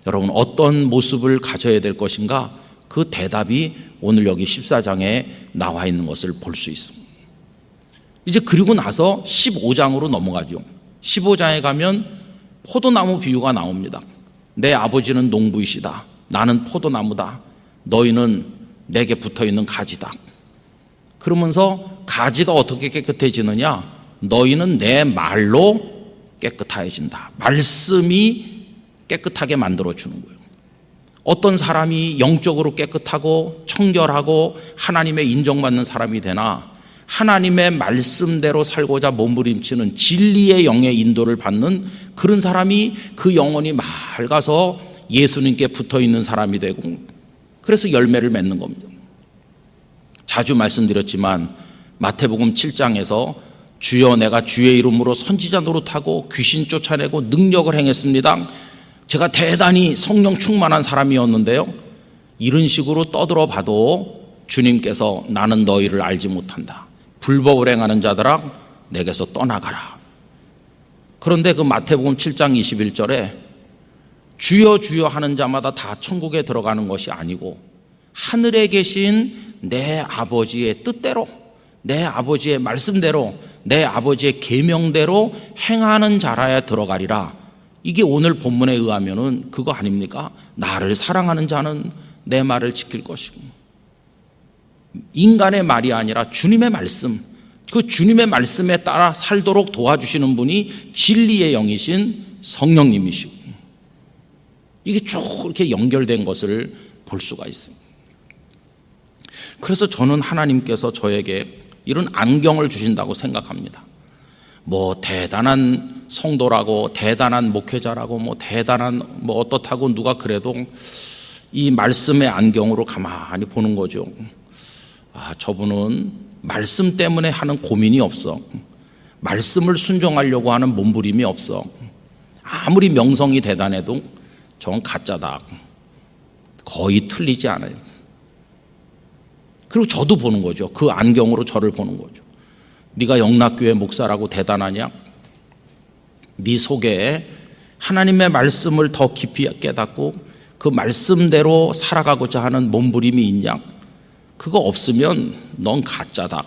여러분, 어떤 모습을 가져야 될 것인가? 그 대답이 오늘 여기 14장에 나와 있는 것을 볼 수 있습니다. 이제 그리고 나서 15장으로 넘어가죠. 15장에 가면 포도나무 비유가 나옵니다. 내 아버지는 농부이시다. 나는 포도나무다. 너희는 내게 붙어있는 가지다. 그러면서 가지가 어떻게 깨끗해지느냐? 너희는 내 말로 깨끗해진다. 말씀이 깨끗하게 만들어주는 거예요. 어떤 사람이 영적으로 깨끗하고 청결하고 하나님의 인정받는 사람이 되나? 하나님의 말씀대로 살고자 몸부림치는 진리의 영의 인도를 받는 그런 사람이 그 영혼이 맑아서 예수님께 붙어있는 사람이 되고, 그래서 열매를 맺는 겁니다. 자주 말씀드렸지만 마태복음 7장에서 주여 내가 주의 이름으로 선지자 노릇하고 귀신 쫓아내고 능력을 행했습니다. 제가 대단히 성령 충만한 사람이었는데요, 이런 식으로 떠들어 봐도 주님께서 나는 너희를 알지 못한다. 불법을 행하는 자들아 내게서 떠나가라. 그런데 그 마태복음 7장 21절에 주여 주여 하는 자마다 다 천국에 들어가는 것이 아니고 하늘에 계신 내 아버지의 뜻대로, 내 아버지의 말씀대로, 내 아버지의 계명대로 행하는 자라야 들어가리라. 이게 오늘 본문에 의하면은 그거 아닙니까? 나를 사랑하는 자는 내 말을 지킬 것이고, 인간의 말이 아니라 주님의 말씀, 그 주님의 말씀에 따라 살도록 도와주시는 분이 진리의 영이신 성령님이시고, 이게 쭉 이렇게 연결된 것을 볼 수가 있습니다. 그래서 저는 하나님께서 저에게 이런 안경을 주신다고 생각합니다. 뭐 대단한 성도라고, 대단한 목회자라고, 뭐 대단한 뭐 어떻다고 누가 그래도 이 말씀의 안경으로 가만히 보는 거죠. 아, 저분은 말씀 때문에 하는 고민이 없어. 말씀을 순종하려고 하는 몸부림이 없어. 아무리 명성이 대단해도 저건 가짜다. 거의 틀리지 않아요. 그리고 저도 보는 거죠. 그 안경으로 저를 보는 거죠. 네가 영락교회 목사라고 대단하냐? 네 속에 하나님의 말씀을 더 깊이 깨닫고 그 말씀대로 살아가고자 하는 몸부림이 있냐? 그거 없으면 넌 가짜다.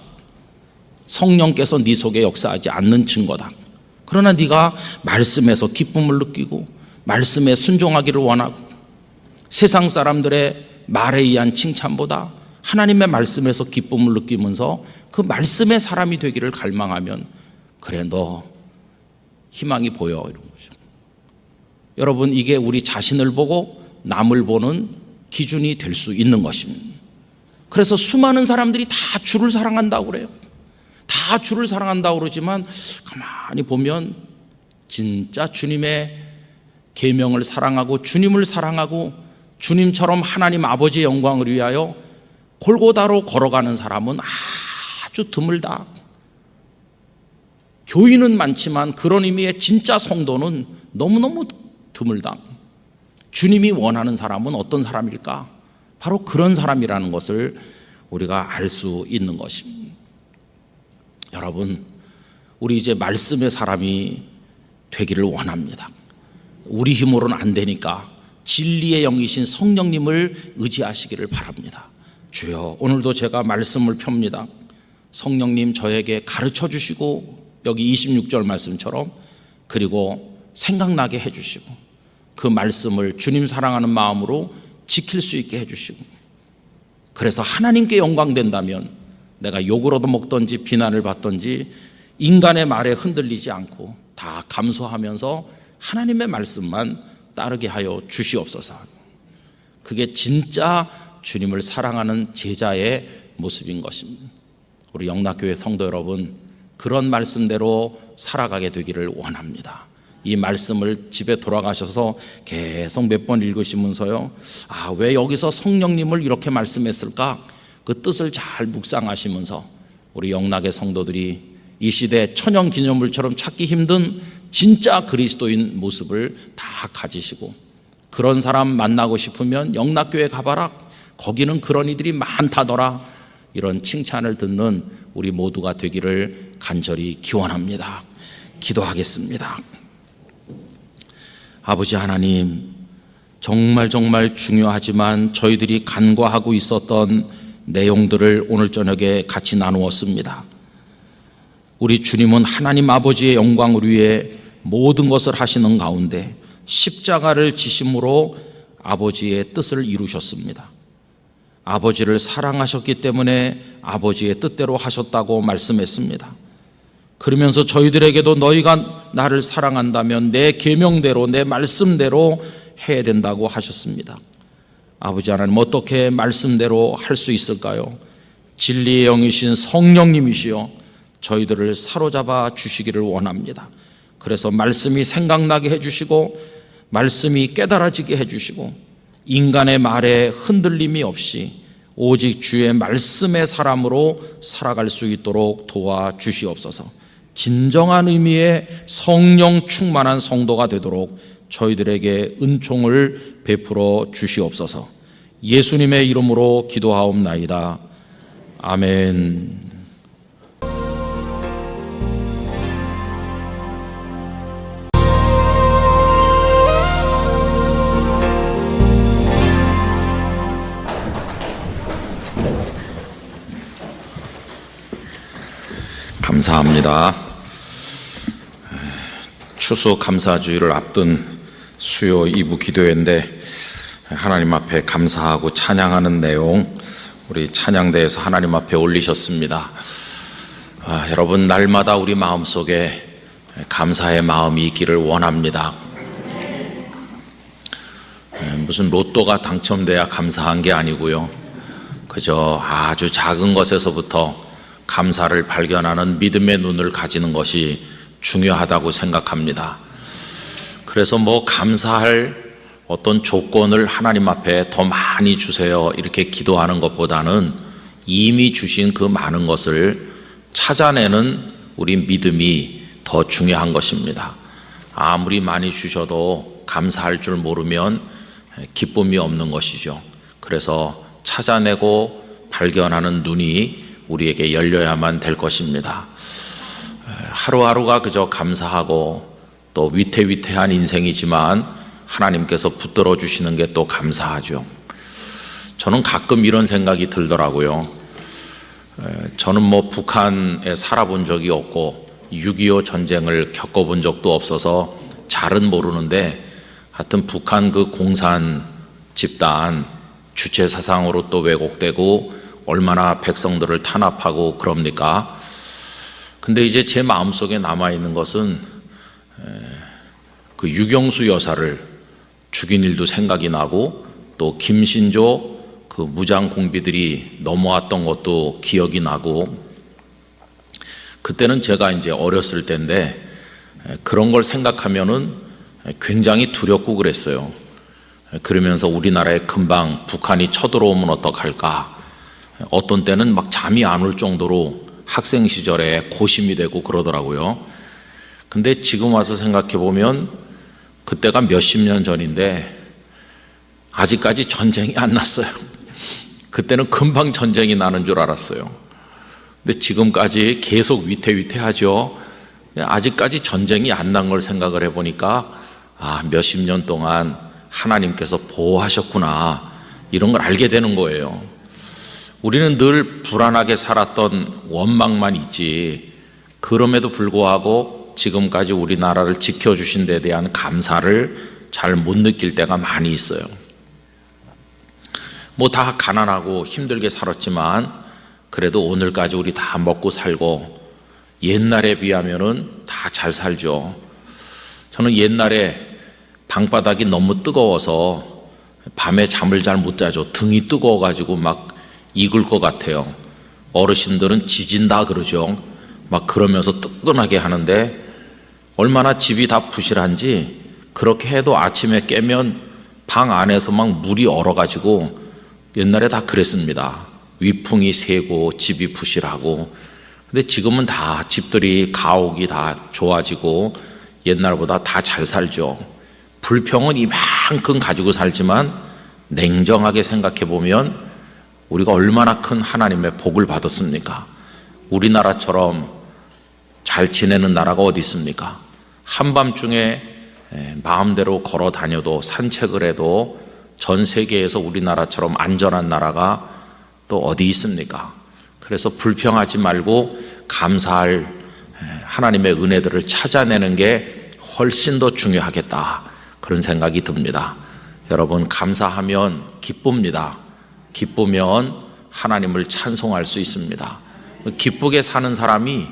성령께서 네 속에 역사하지 않는 증거다. 그러나 네가 말씀에서 기쁨을 느끼고 말씀에 순종하기를 원하고 세상 사람들의 말에 의한 칭찬보다 하나님의 말씀에서 기쁨을 느끼면서 그 말씀의 사람이 되기를 갈망하면, 그래 너 희망이 보여, 이런 거죠. 여러분, 이게 우리 자신을 보고 남을 보는 기준이 될 수 있는 것입니다. 그래서 수많은 사람들이 다 주를 사랑한다고 그래요. 다 주를 사랑한다고 그러지만 가만히 보면 진짜 주님의 계명을 사랑하고 주님을 사랑하고 주님처럼 하나님 아버지의 영광을 위하여 골고다로 걸어가는 사람은 아주 드물다. 교인은 많지만 그런 의미의 진짜 성도는 너무너무 드물다. 주님이 원하는 사람은 어떤 사람일까? 바로 그런 사람이라는 것을 우리가 알 수 있는 것입니다. 여러분, 우리 이제 말씀의 사람이 되기를 원합니다. 우리 힘으로는 안 되니까 진리의 영이신 성령님을 의지하시기를 바랍니다. 주여, 오늘도 제가 말씀을 펴니다. 성령님 저에게 가르쳐 주시고, 여기 26절 말씀처럼, 그리고 생각나게 해주시고 그 말씀을 주님 사랑하는 마음으로 지킬 수 있게 해주시고, 그래서 하나님께 영광 된다면 내가 욕을 얻어먹든지 비난을 받든지 인간의 말에 흔들리지 않고 다 감수하면서 하나님의 말씀만 따르게 하여 주시옵소서. 그게 진짜 주님을 사랑하는 제자의 모습인 것입니다. 우리 영락교회 성도 여러분, 그런 말씀대로 살아가게 되기를 원합니다. 이 말씀을 집에 돌아가셔서 계속 몇 번 읽으시면서요, 아, 왜 여기서 성령님을 이렇게 말씀했을까? 그 뜻을 잘 묵상하시면서 우리 영락의 성도들이 이 시대 천연기념물처럼 찾기 힘든 진짜 그리스도인 모습을 다 가지시고, 그런 사람 만나고 싶으면 영락교회 가봐라, 거기는 그런 이들이 많다더라, 이런 칭찬을 듣는 우리 모두가 되기를 간절히 기원합니다. 기도하겠습니다. 아버지 하나님, 정말 중요하지만 저희들이 간과하고 있었던 내용들을 오늘 저녁에 같이 나누었습니다. 우리 주님은 하나님 아버지의 영광을 위해 모든 것을 하시는 가운데 십자가를 지심으로 아버지의 뜻을 이루셨습니다. 아버지를 사랑하셨기 때문에 아버지의 뜻대로 하셨다고 말씀했습니다. 그러면서 저희들에게도 너희가 나를 사랑한다면 내 계명대로 내 말씀대로 해야 된다고 하셨습니다. 아버지 하나님, 어떻게 말씀대로 할 수 있을까요? 진리의 영이신 성령님이시여 저희들을 사로잡아 주시기를 원합니다. 그래서 말씀이 생각나게 해주시고 말씀이 깨달아지게 해주시고 인간의 말에 흔들림이 없이 오직 주의 말씀의 사람으로 살아갈 수 있도록 도와주시옵소서. 진정한 의미의 성령 충만한 성도가 되도록 저희들에게 은총을 베풀어 주시옵소서. 예수님의 이름으로 기도하옵나이다. 아멘. 감사합니다. 추수 감사주의를 앞둔 수요 2부 기도회인데 하나님 앞에 감사하고 찬양하는 내용, 우리 찬양대에서 하나님 앞에 올리셨습니다. 여러분, 날마다 우리 마음속에 감사의 마음이 있기를 원합니다. 무슨 로또가 당첨돼야 감사한 게 아니고요, 그저 아주 작은 것에서부터 감사를 발견하는 믿음의 눈을 가지는 것이 중요하다고 생각합니다. 그래서 감사할 어떤 조건을 하나님 앞에 더 많이 주세요 이렇게 기도하는 것보다는 이미 주신 그 많은 것을 찾아내는 우리 믿음이 더 중요한 것입니다. 아무리 많이 주셔도 감사할 줄 모르면 기쁨이 없는 것이죠. 그래서 찾아내고 발견하는 눈이 우리에게 열려야만 될 것입니다. 하루하루가 그저 감사하고 또 위태위태한 인생이지만 하나님께서 붙들어 주시는 게 또 감사하죠. 저는 가끔 이런 생각이 들더라고요. 저는 북한에 살아본 적이 없고 6.25 전쟁을 겪어본 적도 없어서 잘은 모르는데, 하여튼 북한 그 공산 집단 주체 사상으로 또 왜곡되고 얼마나 백성들을 탄압하고 그럽니까? 근데 이제 제 마음속에 남아있는 것은 그 유경수 여사를 죽인 일도 생각이 나고 또 김신조 그 무장 공비들이 넘어왔던 것도 기억이 나고, 그때는 제가 이제 어렸을 때인데 그런 걸 생각하면은 굉장히 두렵고 그랬어요. 그러면서 우리나라에 금방 북한이 쳐들어오면 어떡할까? 어떤 때는 막 잠이 안 올 정도로 학생 시절에 고심이 되고 그러더라고요. 근데 지금 와서 생각해 보면 그때가 몇십 년 전인데 아직까지 전쟁이 안 났어요. 그때는 금방 전쟁이 나는 줄 알았어요. 근데 지금까지 계속 위태위태하죠. 아직까지 전쟁이 안 난 걸 생각을 해보니까 몇십 년 동안 하나님께서 보호하셨구나, 이런 걸 알게 되는 거예요. 우리는 늘 불안하게 살았던 원망만 있지, 그럼에도 불구하고 지금까지 우리나라를 지켜주신 데 대한 감사를 잘 못 느낄 때가 많이 있어요. 다 가난하고 힘들게 살았지만 그래도 오늘까지 우리 다 먹고 살고 옛날에 비하면은 다 잘 살죠. 저는 옛날에 방바닥이 너무 뜨거워서 밤에 잠을 잘 못 자죠. 등이 뜨거워가지고 막 익을 것 같아요. 어르신들은 지진다 그러죠. 막 그러면서 뜨끈하게 하는데 얼마나 집이 다 부실한지 그렇게 해도 아침에 깨면 방 안에서 막 물이 얼어가지고, 옛날에 다 그랬습니다. 위풍이 새고 집이 부실하고. 근데 지금은 다 집들이 가옥이 다 좋아지고 옛날보다 다 잘 살죠. 불평은 이만큼 가지고 살지만 냉정하게 생각해 보면 우리가 얼마나 큰 하나님의 복을 받았습니까? 우리나라처럼 잘 지내는 나라가 어디 있습니까? 한밤중에 마음대로 걸어 다녀도 산책을 해도 전 세계에서 우리나라처럼 안전한 나라가 또 어디 있습니까? 그래서 불평하지 말고 감사할 하나님의 은혜들을 찾아내는 게 훨씬 더 중요하겠다, 그런 생각이 듭니다. 여러분, 감사하면 기쁩니다. 기쁘면 하나님을 찬송할 수 있습니다. 기쁘게 사는 사람이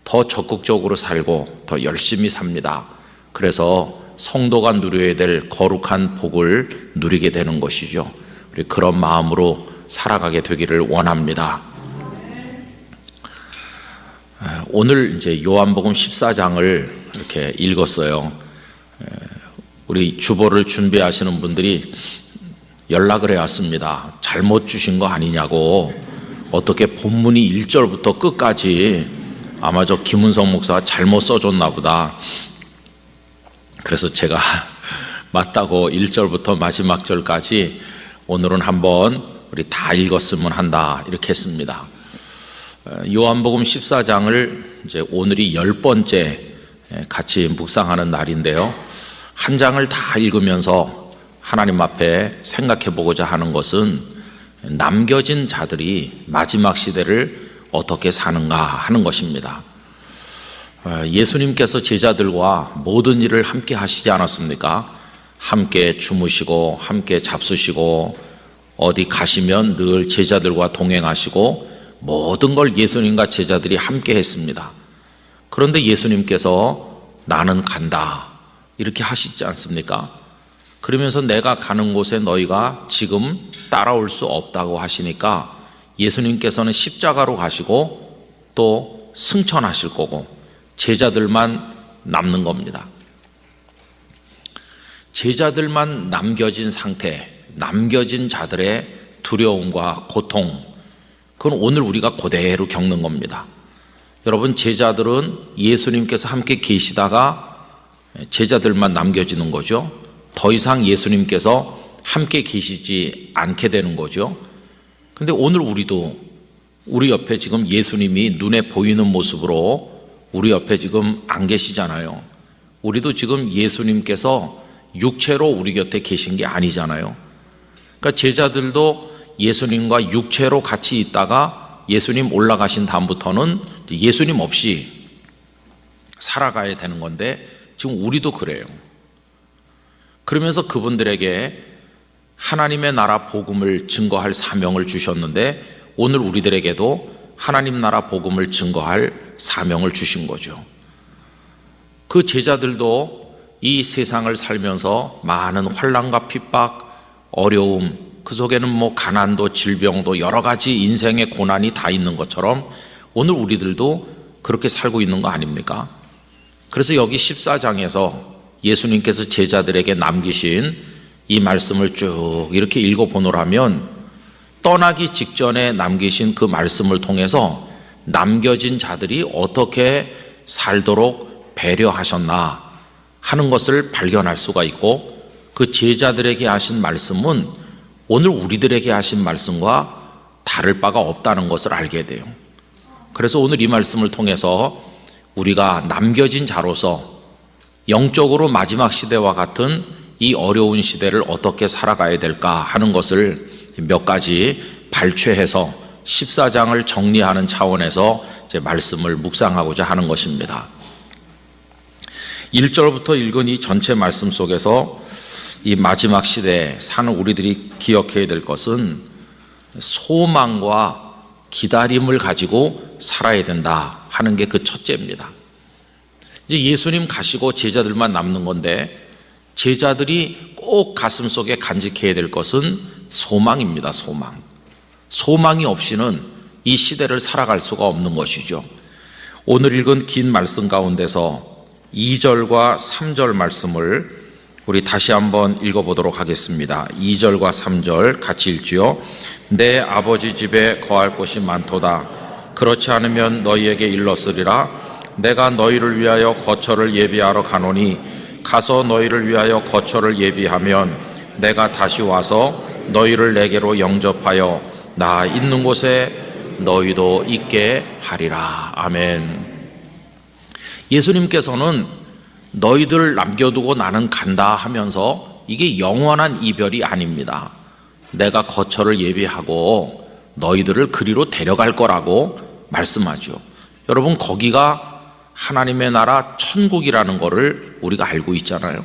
더 적극적으로 살고 더 열심히 삽니다. 그래서 성도가 누려야 될 거룩한 복을 누리게 되는 것이죠. 우리 그런 마음으로 살아가게 되기를 원합니다. 오늘 이제 요한복음 14장을 이렇게 읽었어요. 우리 주보를 준비하시는 분들이 연락을 해왔습니다. 잘못 주신 거 아니냐고. 어떻게 본문이 1절부터 끝까지 아마 저 김은성 목사가 잘못 써줬나 보다. 그래서 제가 맞다고 1절부터 마지막 절까지 오늘은 한번 우리 다 읽었으면 한다, 이렇게 했습니다. 요한복음 14장을 이제 오늘이 10번째 같이 묵상하는 날인데요. 한 장을 다 읽으면서 하나님 앞에 생각해 보고자 하는 것은 남겨진 자들이 마지막 시대를 어떻게 사는가 하는 것입니다. 예수님께서 제자들과 모든 일을 함께 하시지 않았습니까? 함께 주무시고 함께 잡수시고 어디 가시면 늘 제자들과 동행하시고 모든 걸 예수님과 제자들이 함께 했습니다. 그런데 예수님께서 나는 간다, 이렇게 하시지 않습니까? 그러면서 내가 가는 곳에 너희가 지금 따라올 수 없다고 하시니까 예수님께서는 십자가로 가시고 또 승천하실 거고 제자들만 남는 겁니다. 제자들만 남겨진 상태, 남겨진 자들의 두려움과 고통, 그건 오늘 우리가 그대로 겪는 겁니다. 여러분, 제자들은 예수님께서 함께 계시다가 제자들만 남겨지는 거죠. 더 이상 예수님께서 함께 계시지 않게 되는 거죠. 근데 오늘 우리도 우리 옆에 지금 예수님이 눈에 보이는 모습으로 우리 옆에 지금 안 계시잖아요. 우리도 지금 예수님께서 육체로 우리 곁에 계신 게 아니잖아요. 그러니까 제자들도 예수님과 육체로 같이 있다가 예수님 올라가신 다음부터는 예수님 없이 살아가야 되는 건데 지금 우리도 그래요. 그러면서 그분들에게 하나님의 나라 복음을 증거할 사명을 주셨는데 오늘 우리들에게도 하나님 나라 복음을 증거할 사명을 주신 거죠. 그 제자들도 이 세상을 살면서 많은 환난과 핍박, 어려움, 그 속에는 가난도 질병도 여러 가지 인생의 고난이 다 있는 것처럼 오늘 우리들도 그렇게 살고 있는 거 아닙니까? 그래서 여기 14장에서 예수님께서 제자들에게 남기신 이 말씀을 쭉 이렇게 읽어보노라면 떠나기 직전에 남기신 그 말씀을 통해서 남겨진 자들이 어떻게 살도록 배려하셨나 하는 것을 발견할 수가 있고, 그 제자들에게 하신 말씀은 오늘 우리들에게 하신 말씀과 다를 바가 없다는 것을 알게 돼요. 그래서 오늘 이 말씀을 통해서 우리가 남겨진 자로서 영적으로 마지막 시대와 같은 이 어려운 시대를 어떻게 살아가야 될까 하는 것을 몇 가지 발췌해서 14장을 정리하는 차원에서 제 말씀을 묵상하고자 하는 것입니다. 1절부터 읽은 이 전체 말씀 속에서 이 마지막 시대에 사는 우리들이 기억해야 될 것은 소망과 기다림을 가지고 살아야 된다 하는 게 그 첫째입니다. 이제 예수님 가시고 제자들만 남는 건데 제자들이 꼭 가슴 속에 간직해야 될 것은 소망입니다. 소망. 소망이 없이는 이 시대를 살아갈 수가 없는 것이죠. 오늘 읽은 긴 말씀 가운데서 2절과 3절 말씀을 우리 다시 한번 읽어보도록 하겠습니다. 2절과 3절 같이 읽지요. 내 아버지 집에 거할 곳이 많도다. 그렇지 않으면 너희에게 일렀으리라. 내가 너희를 위하여 거처를 예비하러 가노니 가서 너희를 위하여 거처를 예비하면 내가 다시 와서 너희를 내게로 영접하여 나 있는 곳에 너희도 있게 하리라. 아멘. 예수님께서는 너희들 남겨두고 나는 간다 하면서 이게 영원한 이별이 아닙니다. 내가 거처를 예비하고 너희들을 그리로 데려갈 거라고 말씀하죠. 여러분, 거기가 하나님의 나라 천국이라는 것을 우리가 알고 있잖아요.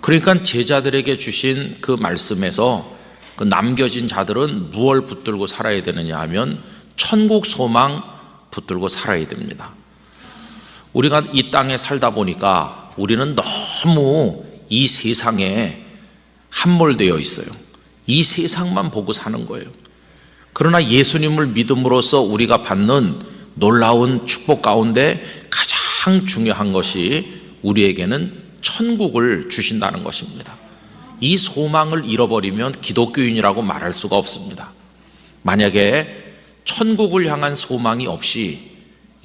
그러니까 제자들에게 주신 그 말씀에서 그 남겨진 자들은 무엇을 붙들고 살아야 되느냐 하면 천국 소망 붙들고 살아야 됩니다. 우리가 이 땅에 살다 보니까 우리는 너무 이 세상에 함몰되어 있어요. 이 세상만 보고 사는 거예요. 그러나 예수님을 믿음으로써 우리가 받는 놀라운 축복 가운데 가장 중요한 것이 우리에게는 천국을 주신다는 것입니다. 이 소망을 잃어버리면 기독교인이라고 말할 수가 없습니다. 만약에 천국을 향한 소망이 없이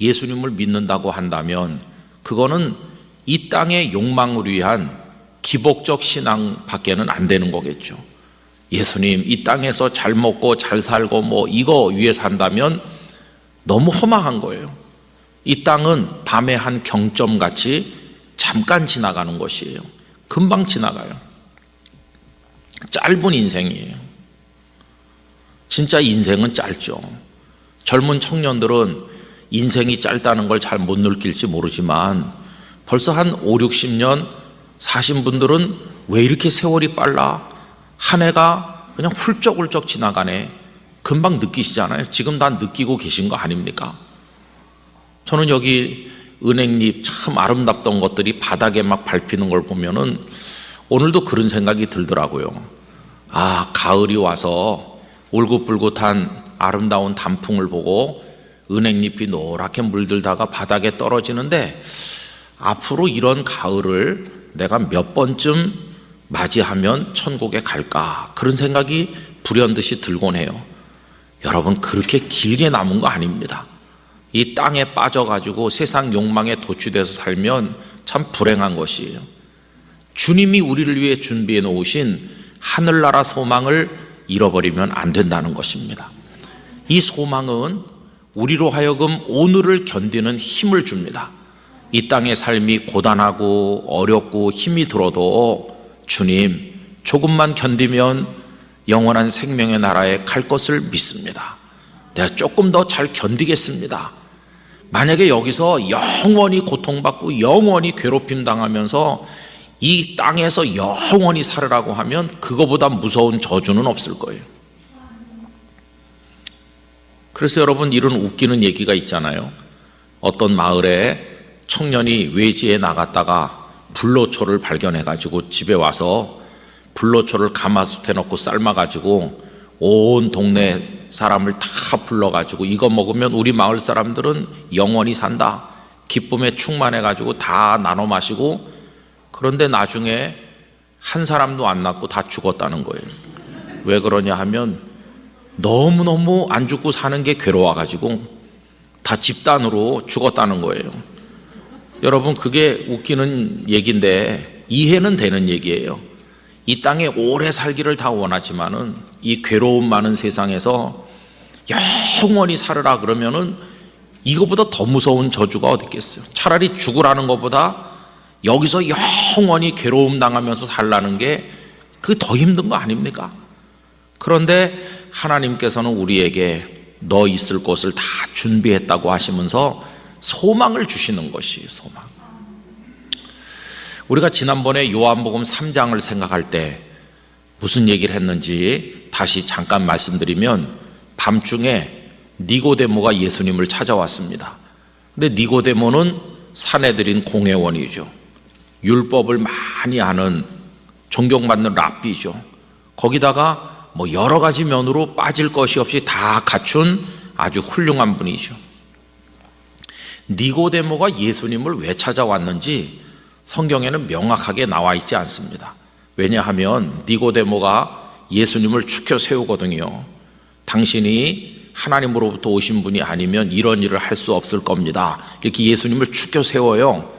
예수님을 믿는다고 한다면 그거는 이 땅의 욕망을 위한 기복적 신앙밖에는 안 되는 거겠죠. 예수님, 이 땅에서 잘 먹고 잘 살고 뭐 이거 위해 산다면 너무 허망한 거예요. 이 땅은 밤의 한 경점같이 잠깐 지나가는 것이에요. 금방 지나가요. 짧은 인생이에요. 진짜 인생은 짧죠. 젊은 청년들은 인생이 짧다는 걸 잘 못 느낄지 모르지만 벌써 한 5, 60년 사신 분들은 왜 이렇게 세월이 빨라? 한 해가 그냥 훌쩍훌쩍 지나가네. 금방 느끼시잖아요. 지금 다 느끼고 계신 거 아닙니까? 저는 여기 은행잎 참 아름답던 것들이 바닥에 막 밟히는 걸 보면은 오늘도 그런 생각이 들더라고요. 아, 가을이 와서 울긋불긋한 아름다운 단풍을 보고 은행잎이 노랗게 물들다가 바닥에 떨어지는데 앞으로 이런 가을을 내가 몇 번쯤 맞이하면 천국에 갈까, 그런 생각이 불현듯이 들곤 해요. 여러분, 그렇게 길게 남은 거 아닙니다. 이 땅에 빠져가지고 세상 욕망에 도취돼서 살면 참 불행한 것이에요. 주님이 우리를 위해 준비해 놓으신 하늘나라 소망을 잃어버리면 안 된다는 것입니다. 이 소망은 우리로 하여금 오늘을 견디는 힘을 줍니다. 이 땅의 삶이 고단하고 어렵고 힘이 들어도 주님, 조금만 견디면 영원한 생명의 나라에 갈 것을 믿습니다. 내가 조금 더 잘 견디겠습니다. 만약에 여기서 영원히 고통받고 영원히 괴롭힘 당하면서 이 땅에서 영원히 살으라고 하면 그거보다 무서운 저주는 없을 거예요. 그래서 여러분, 이런 웃기는 얘기가 있잖아요. 어떤 마을에 청년이 외지에 나갔다가 불로초를 발견해가지고 집에 와서 불로초를 가마솥에 넣고 삶아가지고 온 동네 사람을 다 불러가지고 이거 먹으면 우리 마을 사람들은 영원히 산다, 기쁨에 충만해가지고 다 나눠 마시고, 그런데 나중에 한 사람도 안 남고 다 죽었다는 거예요. 왜 그러냐 하면 너무너무 안 죽고 사는 게 괴로워가지고 다 집단으로 죽었다는 거예요. 여러분, 그게 웃기는 얘기인데 이해는 되는 얘기예요. 이 땅에 오래 살기를 다 원하지만은 이 괴로움 많은 세상에서 영원히 살으라 그러면은 이거보다 더 무서운 저주가 어디 있겠어요. 차라리 죽으라는 것보다 여기서 영원히 괴로움 당하면서 살라는 게 그게 더 힘든 거 아닙니까? 그런데 하나님께서는 우리에게 너 있을 곳을 다 준비했다고 하시면서 소망을 주시는 것이 소망. 우리가 지난번에 요한복음 3장을 생각할 때 무슨 얘기를 했는지 다시 잠깐 말씀드리면, 밤중에 니고데모가 예수님을 찾아왔습니다. 근데 니고데모는 사내들인 공회원이죠. 율법을 많이 아는 존경받는 랍비죠. 거기다가 뭐 여러 가지 면으로 빠질 것이 없이 다 갖춘 아주 훌륭한 분이죠. 니고데모가 예수님을 왜 찾아왔는지 성경에는 명확하게 나와 있지 않습니다. 왜냐하면 니고데모가 예수님을 추켜 세우거든요. 당신이 하나님으로부터 오신 분이 아니면 이런 일을 할 수 없을 겁니다. 이렇게 예수님을 추켜 세워요.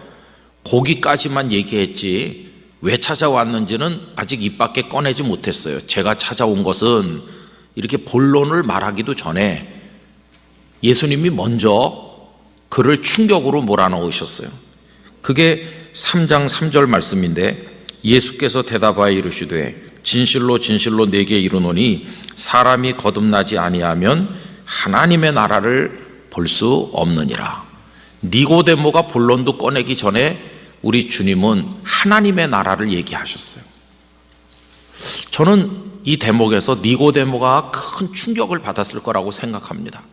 거기까지만 얘기했지 왜 찾아왔는지는 아직 입 밖에 꺼내지 못했어요. 제가 찾아온 것은, 이렇게 본론을 말하기도 전에 예수님이 먼저 그를 충격으로 몰아넣으셨어요. 그게 3장 3절 말씀인데, 예수께서 대답하여 이르시되 진실로 진실로 내게 이르노니 사람이 거듭나지 아니하면 하나님의 나라를 볼 수 없느니라. 니고데모가 본론도 꺼내기 전에 우리 주님은 하나님의 나라를 얘기하셨어요. 저는 이 대목에서 니고데모가 큰 충격을 받았을 거라고 생각합니다.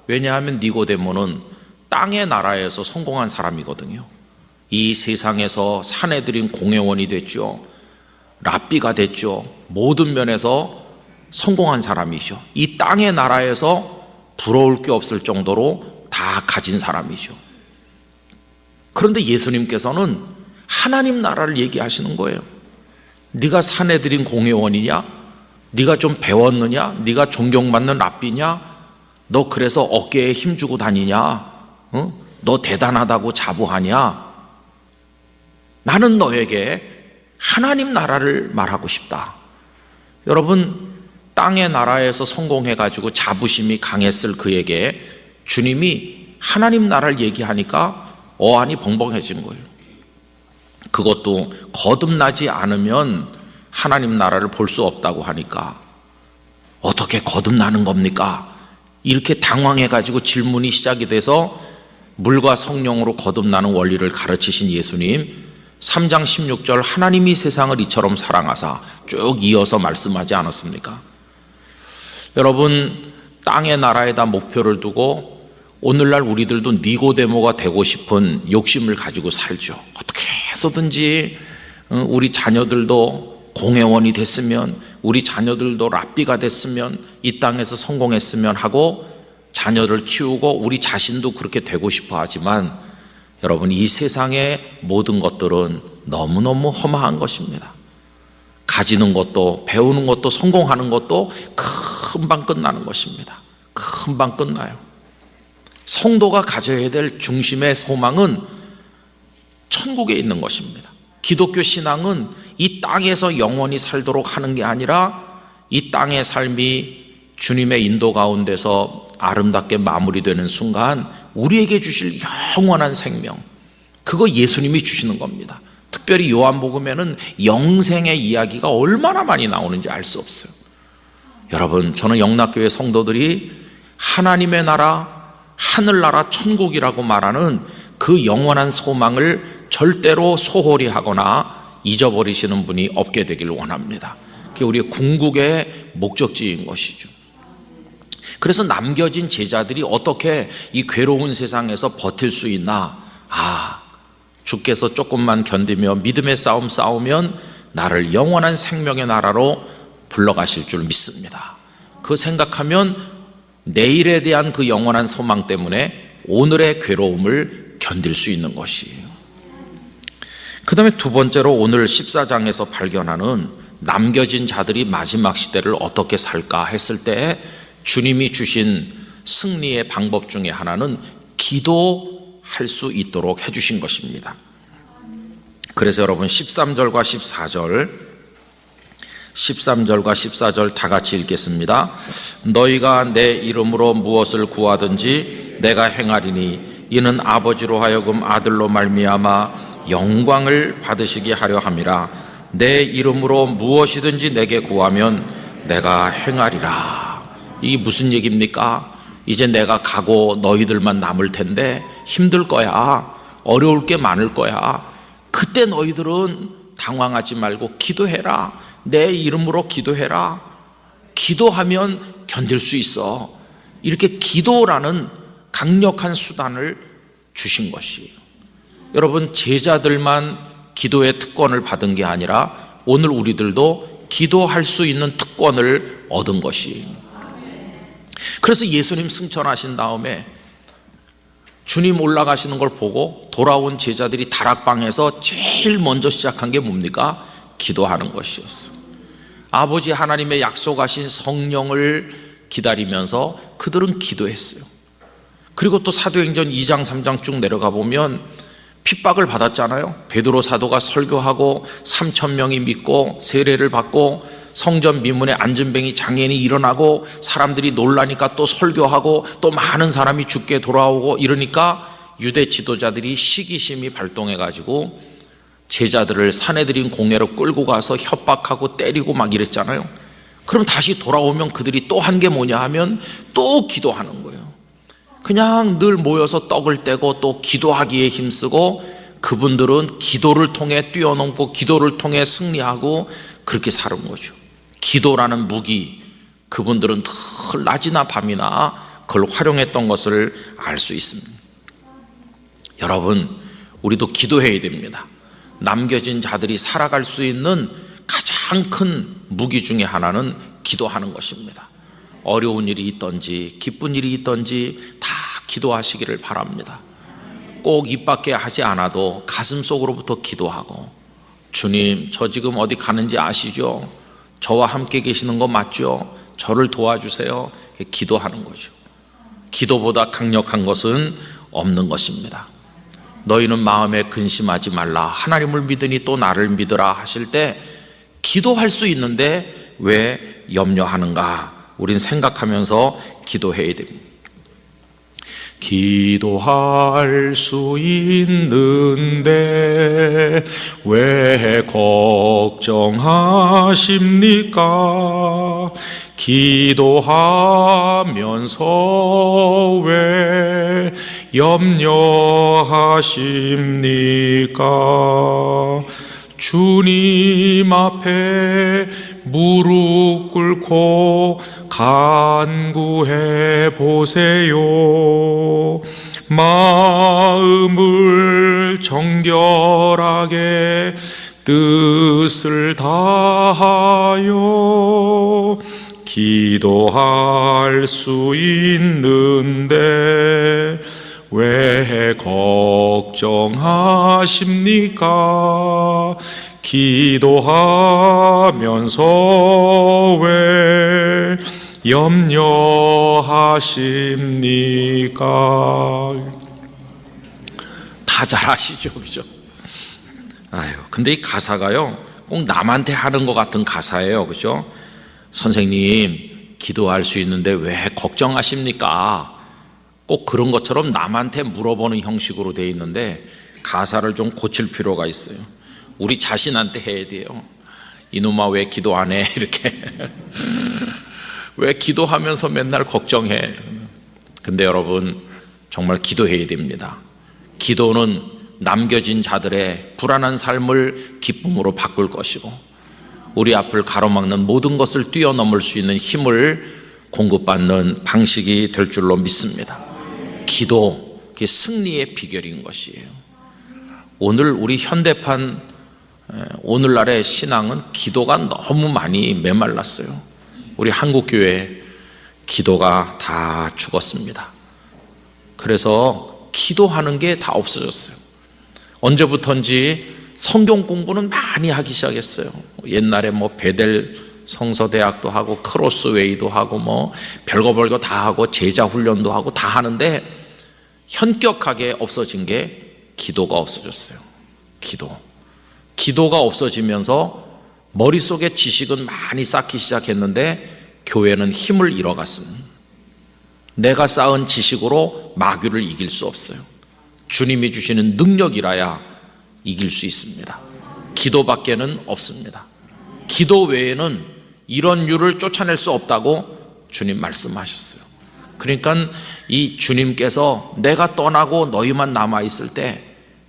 왜냐하면 니고데모는 땅의 나라에서 성공한 사람이거든요. 이 세상에서 사내들인 공회원이 됐죠. 랍비가 됐죠. 모든 면에서 성공한 사람이죠. 이 땅의 나라에서 부러울 게 없을 정도로 다 가진 사람이죠. 그런데 예수님께서는 하나님 나라를 얘기하시는 거예요. 네가 사내들인 공회원이냐? 네가 좀 배웠느냐? 네가 존경받는 랍비냐? 너 그래서 어깨에 힘주고 다니냐? 너 대단하다고 자부하냐? 나는 너에게 하나님 나라를 말하고 싶다. 여러분, 땅의 나라에서 성공해가지고 자부심이 강했을 그에게 주님이 하나님 나라를 얘기하니까 어안이 벙벙해진 거예요. 그것도 거듭나지 않으면 하나님 나라를 볼 수 없다고 하니까 어떻게 거듭나는 겁니까? 이렇게 당황해가지고 질문이 시작이 돼서 물과 성령으로 거듭나는 원리를 가르치신 예수님, 3장 16절 하나님이 세상을 이처럼 사랑하사 쭉 이어서 말씀하지 않았습니까? 여러분, 땅의 나라에다 목표를 두고 오늘날 우리들도 니고데모가 되고 싶은 욕심을 가지고 살죠. 어떻게 해서든지 우리 자녀들도 공회원이 됐으면, 우리 자녀들도 랍비가 됐으면, 이 땅에서 성공했으면 하고 자녀를 키우고 우리 자신도 그렇게 되고 싶어 하지만, 여러분, 이 세상의 모든 것들은 너무너무 험한 것입니다. 가지는 것도, 배우는 것도, 성공하는 것도 금방 끝나는 것입니다. 금방 끝나요. 성도가 가져야 될 중심의 소망은 천국에 있는 것입니다. 기독교 신앙은 이 땅에서 영원히 살도록 하는 게 아니라 이 땅의 삶이 주님의 인도 가운데서 아름답게 마무리되는 순간 우리에게 주실 영원한 생명, 그거 예수님이 주시는 겁니다. 특별히 요한복음에는 영생의 이야기가 얼마나 많이 나오는지 알 수 없어요. 여러분, 저는 영락교회 성도들이 하나님의 나라, 하늘나라, 천국이라고 말하는 그 영원한 소망을 절대로 소홀히 하거나 잊어버리시는 분이 없게 되기를 원합니다. 그게 우리의 궁극의 목적지인 것이죠. 그래서 남겨진 제자들이 어떻게 이 괴로운 세상에서 버틸 수 있나? 주께서 조금만 견디며 믿음의 싸움 싸우면 나를 영원한 생명의 나라로 불러가실 줄 믿습니다. 그 생각하면 내일에 대한 그 영원한 소망 때문에 오늘의 괴로움을 견딜 수 있는 것이에요. 그 다음에 두 번째로 오늘 14장에서 발견하는 남겨진 자들이 마지막 시대를 어떻게 살까 했을 때 주님이 주신 승리의 방법 중에 하나는 기도할 수 있도록 해주신 것입니다. 그래서 여러분 13절과 14절 다 같이 읽겠습니다. 너희가 내 이름으로 무엇을 구하든지 내가 행하리니 이는 아버지로 하여금 아들로 말미암아 영광을 받으시게 하려 함이라. 내 이름으로 무엇이든지 내게 구하면 내가 행하리라. 이게 무슨 얘기입니까? 이제 내가 가고 너희들만 남을 텐데 힘들 거야. 어려울 게 많을 거야. 그때 너희들은 당황하지 말고 기도해라. 내 이름으로 기도해라. 기도하면 견딜 수 있어. 이렇게 기도라는 강력한 수단을 주신 것이에요. 여러분, 제자들만 기도의 특권을 받은 게 아니라 오늘 우리들도 기도할 수 있는 특권을 얻은 것이에요. 그래서 예수님 승천하신 다음에 주님 올라가시는 걸 보고 돌아온 제자들이 다락방에서 제일 먼저 시작한 게 뭡니까? 기도하는 것이었어요. 아버지 하나님의 약속하신 성령을 기다리면서 그들은 기도했어요. 그리고 또 사도행전 2장 3장 쭉 내려가 보면 핍박을 받았잖아요. 베드로 사도가 설교하고 3,000명이 믿고 세례를 받고 성전 미문에 안전병이 장애인이 일어나고 사람들이 놀라니까 또 설교하고 또 많은 사람이 죽게 돌아오고 이러니까 유대 지도자들이 시기심이 발동해가지고 제자들을 사내들인 공회로 끌고 가서 협박하고 때리고 막 이랬잖아요. 그럼 다시 돌아오면 그들이 또 한 게 뭐냐 하면 또 기도하는 거예요. 그냥 늘 모여서 떡을 떼고 또 기도하기에 힘쓰고 그분들은 기도를 통해 뛰어넘고 기도를 통해 승리하고 그렇게 사는 거죠. 기도라는 무기, 그분들은 늘 낮이나 밤이나 그걸 활용했던 것을 알 수 있습니다. 여러분, 우리도 기도해야 됩니다. 남겨진 자들이 살아갈 수 있는 가장 큰 무기 중에 하나는 기도하는 것입니다. 어려운 일이 있든지 기쁜 일이 있든지 다 기도하시기를 바랍니다. 꼭 입 밖에 하지 않아도 가슴 속으로부터 기도하고, 주님, 저 지금 어디 가는지 아시죠? 저와 함께 계시는 거 맞죠? 저를 도와주세요. 기도하는 거죠. 기도보다 강력한 것은 없는 것입니다. 너희는 마음에 근심하지 말라. 하나님을 믿으니 또 나를 믿으라 하실 때 기도할 수 있는데 왜 염려하는가? 우린 생각하면서 기도해야 됩니다. 기도할 수 있는데 왜 걱정하십니까? 기도하면서 왜 염려하십니까? 주님 앞에 무릎 꿇고 간구해 보세요. 마음을 정결하게 뜻을 다하여 기도할 수 있는데 왜 걱정하십니까? 기도하면서 왜 염려하십니까? 다 잘 아시죠, 그죠? 근데 이 가사가요, 꼭 남한테 하는 것 같은 가사예요, 그죠? 선생님, 기도할 수 있는데 왜 걱정하십니까? 꼭 그런 것처럼 남한테 물어보는 형식으로 되어 있는데 가사를 좀 고칠 필요가 있어요. 우리 자신한테 해야 돼요. 이놈아 왜 기도 안 해? 이렇게 왜 기도하면서 맨날 걱정해? 근데 여러분, 정말 기도해야 됩니다. 기도는 남겨진 자들의 불안한 삶을 기쁨으로 바꿀 것이고 우리 앞을 가로막는 모든 것을 뛰어넘을 수 있는 힘을 공급받는 방식이 될 줄로 믿습니다. 기도, 그게 승리의 비결인 것이에요. 오늘 우리 현대판, 오늘날의 신앙은 기도가 너무 많이 메말랐어요. 우리 한국교회 기도가 다 죽었습니다. 그래서 기도하는 게 다 없어졌어요. 언제부턴지 성경 공부는 많이 하기 시작했어요. 옛날에 베델 성서대학도 하고 크로스웨이도 하고 별거 다 하고 제자 훈련도 하고 다 하는데 현격하게 없어진 게 기도가 없어졌어요. 기도가 없어지면서 머릿속에 지식은 많이 쌓기 시작했는데 교회는 힘을 잃어갔습니다. 내가 쌓은 지식으로 마귀를 이길 수 없어요. 주님이 주시는 능력이라야 이길 수 있습니다. 기도밖에는 없습니다. 기도 외에는 이런 유를 쫓아낼 수 없다고 주님 말씀하셨어요. 그러니까 이 주님께서 내가 떠나고 너희만 남아있을 때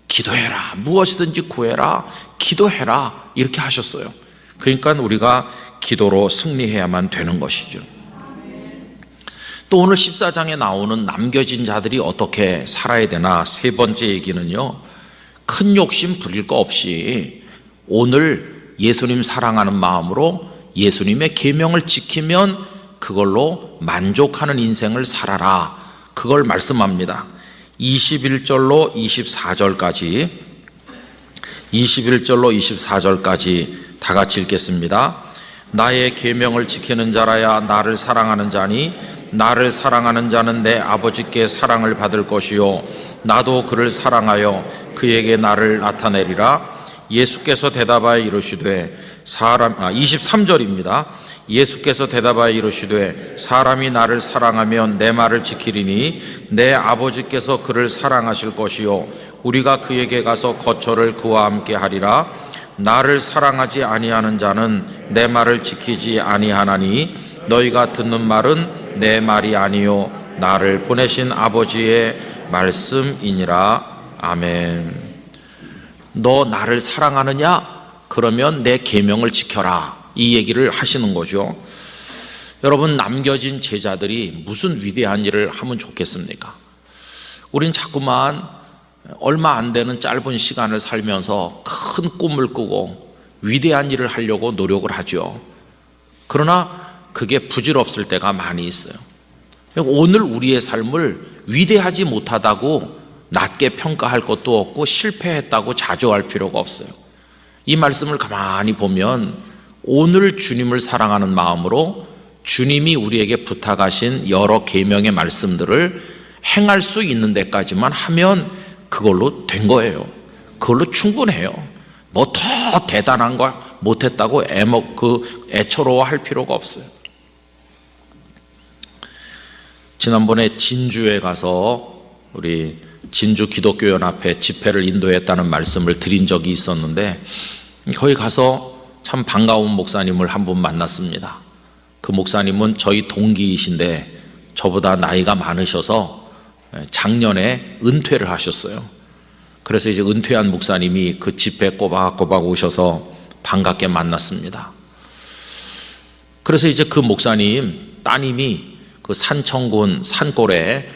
기도해라, 무엇이든지 구해라, 기도해라 이렇게 하셨어요. 그러니까 우리가 기도로 승리해야만 되는 것이죠. 또 오늘 14장에 나오는 남겨진 자들이 어떻게 살아야 되나, 세 번째 얘기는요, 큰 욕심 부릴 거 없이 오늘 예수님 사랑하는 마음으로 예수님의 계명을 지키면 그걸로 만족하는 인생을 살아라, 그걸 말씀합니다. 21절로 24절까지 다 같이 읽겠습니다. 나의 계명을 지키는 자라야 나를 사랑하는 자니 나를 사랑하는 자는 내 아버지께 사랑을 받을 것이요 나도 그를 사랑하여 그에게 나를 나타내리라. 예수께서 대답하여 이르시되 23절입니다. 예수께서 대답하여 이르시되 사람이 나를 사랑하면 내 말을 지키리니 내 아버지께서 그를 사랑하실 것이요 우리가 그에게 가서 거처를 그와 함께 하리라. 나를 사랑하지 아니하는 자는 내 말을 지키지 아니하나니 너희가 듣는 말은 내 말이 아니요 나를 보내신 아버지의 말씀이니라. 아멘. 너 나를 사랑하느냐? 그러면 내 계명을 지켜라. 이 얘기를 하시는 거죠. 여러분, 남겨진 제자들이 무슨 위대한 일을 하면 좋겠습니까? 우린 자꾸만 얼마 안 되는 짧은 시간을 살면서 큰 꿈을 꾸고 위대한 일을 하려고 노력을 하죠. 그러나 그게 부질없을 때가 많이 있어요. 오늘 우리의 삶을 위대하지 못하다고 낮게 평가할 것도 없고 실패했다고 자조할 필요가 없어요. 이 말씀을 가만히 보면 오늘 주님을 사랑하는 마음으로 주님이 우리에게 부탁하신 여러 계명의 말씀들을 행할 수 있는 데까지만 하면 그걸로 된 거예요. 그걸로 충분해요. 뭐 더 대단한 걸 못했다고 애처로워할 필요가 없어요. 지난번에 진주에 가서 우리 진주 기독교연합회 집회를 인도했다는 말씀을 드린 적이 있었는데 거기 가서 참 반가운 목사님을 한 분 만났습니다. 그 목사님은 저희 동기이신데 저보다 나이가 많으셔서 작년에 은퇴를 하셨어요. 그래서 이제 은퇴한 목사님이 그 집회 꼬박꼬박 오셔서 반갑게 만났습니다. 그래서 이제 그 목사님 따님이 그 산청군 산골에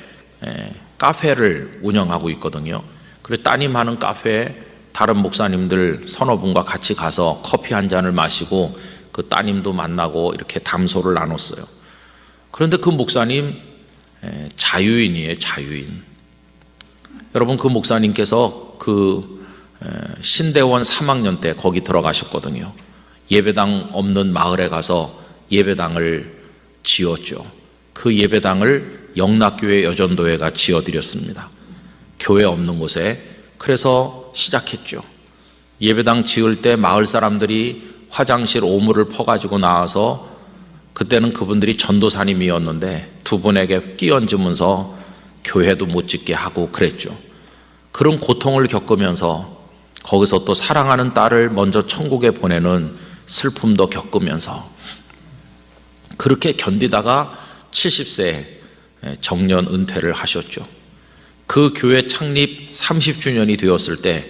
카페를 운영하고 있거든요. 그래서 따님 하는 카페에 다른 목사님들 서너 분과 같이 가서 커피 한 잔을 마시고 그 따님도 만나고 이렇게 담소를 나눴어요. 그런데 그 목사님 자유인이에요. 자유인. 여러분, 그 목사님께서 그 신대원 3학년 때 거기 들어가셨거든요. 예배당 없는 마을에 가서 예배당을 지었죠. 그 예배당을 영락교회 여전도회가 지어드렸습니다. 교회 없는 곳에. 그래서 시작했죠. 예배당 지을 때 마을 사람들이 화장실 오물을 퍼가지고 나와서 그때는 그분들이 전도사님이었는데 두 분에게 끼얹으면서 교회도 못 짓게 하고 그랬죠. 그런 고통을 겪으면서 거기서 또 사랑하는 딸을 먼저 천국에 보내는 슬픔도 겪으면서 그렇게 견디다가 70세 정년 은퇴를 하셨죠. 그 교회 창립 30주년이 되었을 때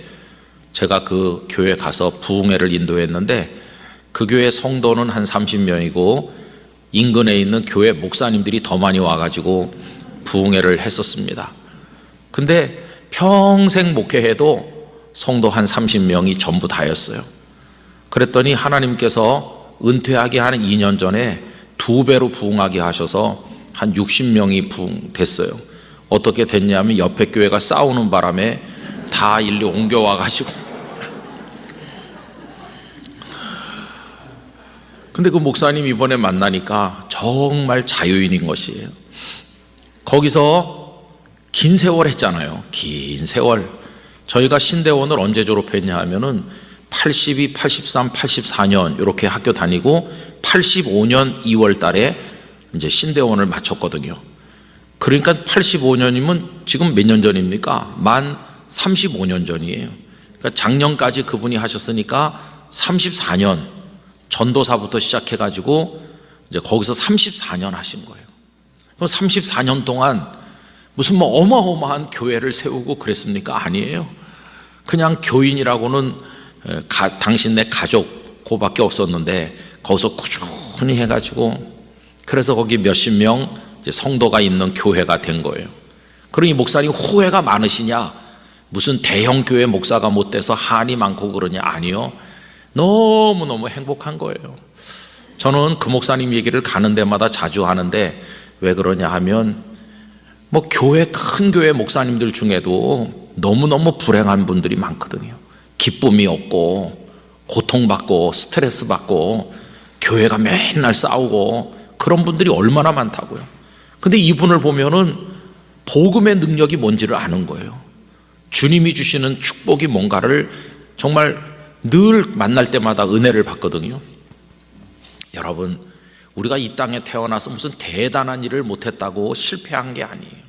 제가 그 교회 가서 부흥회를 인도했는데 그 교회 성도는 한 30명이고 인근에 있는 교회 목사님들이 더 많이 와가지고 부흥회를 했었습니다. 근데 평생 목회해도 성도 한 30명이 전부 다였어요. 그랬더니 하나님께서 은퇴하기 한 2년 전에 2배로 부흥하게 하셔서 한 60명이 부흥됐어요. 어떻게 됐냐면 옆에 교회가 싸우는 바람에 다 일리 옮겨와가지고 근데 그 목사님 이번에 만나니까 정말 자유인인 것이에요. 거기서 긴 세월 했잖아요. 긴 세월. 저희가 신대원을 언제 졸업했냐 하면은 82, 83, 84년 이렇게 학교 다니고 85년 2월 달에 이제 신대원을 마쳤거든요. 그러니까 85년이면 지금 몇 년 전입니까? 만 35년 전이에요. 그러니까 작년까지 그분이 하셨으니까 34년 전도사부터 시작해가지고 이제 거기서 34년 하신 거예요. 그럼 34년 동안 무슨 뭐 어마어마한 교회를 세우고 그랬습니까? 아니에요. 그냥 교인이라고는 당신네 가족 그밖에 없었는데 거기서 꾸준히 해가지고 그래서 거기 몇십 명 이제 성도가 있는 교회가 된 거예요. 그러니 목사님 후회가 많으시냐? 무슨 대형 교회 목사가 못 돼서 한이 많고 그러냐? 아니요. 너무너무 행복한 거예요. 저는 그 목사님 얘기를 가는 데마다 자주 하는데 왜 그러냐 하면 뭐 교회 큰 교회 목사님들 중에도 너무너무 불행한 분들이 많거든요. 기쁨이 없고 고통받고 스트레스 받고 교회가 맨날 싸우고 그런 분들이 얼마나 많다고요. 근데 이분을 보면은 복음의 능력이 뭔지를 아는 거예요. 주님이 주시는 축복이 뭔가를 정말 늘 만날 때마다 은혜를 받거든요. 여러분, 우리가 이 땅에 태어나서 무슨 대단한 일을 못했다고 실패한 게 아니에요.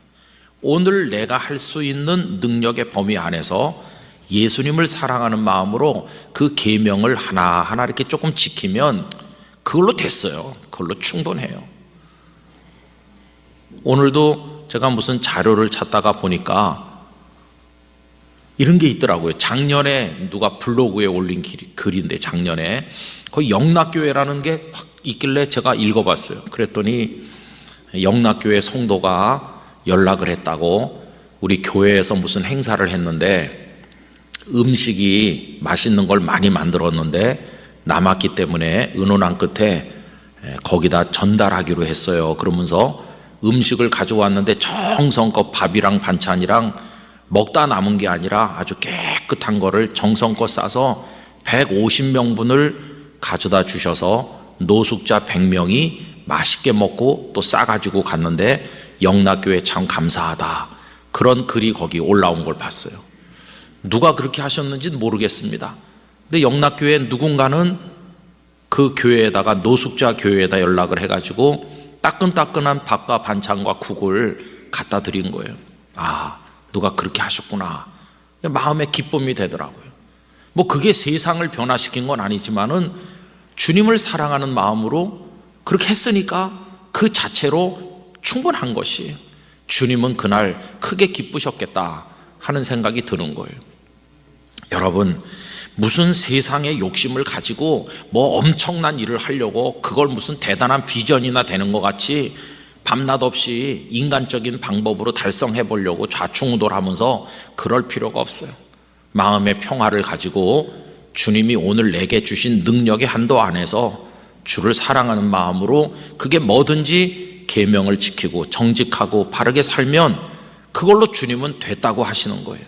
오늘 내가 할 수 있는 능력의 범위 안에서 예수님을 사랑하는 마음으로 그 계명을 하나하나 이렇게 조금 지키면 그걸로 됐어요. 그걸로 충분해요. 오늘도 제가 무슨 자료를 찾다가 보니까 이런 게 있더라고요. 작년에 누가 블로그에 올린 글인데, 작년에 거기 영락교회라는 게 확 있길래 제가 읽어봤어요. 그랬더니 영락교회 성도가 연락을 했다고, 우리 교회에서 무슨 행사를 했는데 음식이 맛있는 걸 많이 만들었는데 남았기 때문에 의논한 끝에 거기다 전달하기로 했어요. 그러면서 음식을 가져왔는데 정성껏 밥이랑 반찬이랑 먹다 남은 게 아니라 아주 깨끗한 거를 정성껏 싸서 150명분을 가져다 주셔서 노숙자 100명이 맛있게 먹고 또 싸가지고 갔는데 영락교회 참 감사하다, 그런 글이 거기 올라온 걸 봤어요. 누가 그렇게 하셨는지는 모르겠습니다. 근데 영락교회 누군가는 그 교회에다가, 노숙자 교회에다 연락을 해가지고 따끈따끈한 밥과 반찬과 국을 갖다 드린 거예요. 아, 누가 그렇게 하셨구나. 마음에 기쁨이 되더라고요. 뭐 그게 세상을 변화시킨 건 아니지만은 주님을 사랑하는 마음으로 그렇게 했으니까 그 자체로 충분한 것이에요. 주님은 그날 크게 기쁘셨겠다 하는 생각이 드는 거예요. 여러분, 무슨 세상의 욕심을 가지고 뭐 엄청난 일을 하려고 그걸 무슨 대단한 비전이나 되는 것 같이 밤낮 없이 인간적인 방법으로 달성해 보려고 좌충우돌하면서 그럴 필요가 없어요. 마음의 평화를 가지고 주님이 오늘 내게 주신 능력의 한도 안에서 주를 사랑하는 마음으로 그게 뭐든지 계명을 지키고 정직하고 바르게 살면 그걸로 주님은 됐다고 하시는 거예요.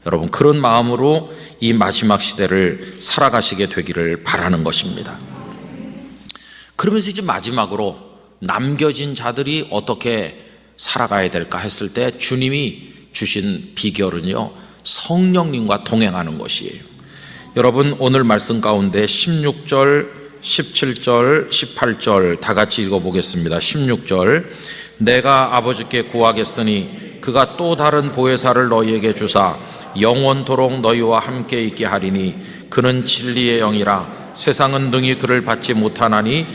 여러분, 그런 마음으로 이 마지막 시대를 살아가시게 되기를 바라는 것입니다. 그러면서 이제 마지막으로 남겨진 자들이 어떻게 살아가야 될까 했을 때 주님이 주신 비결은요, 성령님과 동행하는 것이에요. 여러분, 오늘 말씀 가운데 16절, 17절, 18절 다 같이 읽어보겠습니다. 16절, 내가 아버지께 구하겠으니 그가 또 다른 보혜사를 너희에게 주사 영원토록 너희와 함께 있게 하리니 그는 진리의 영이라. 세상은 능히 그를 받지 못하나니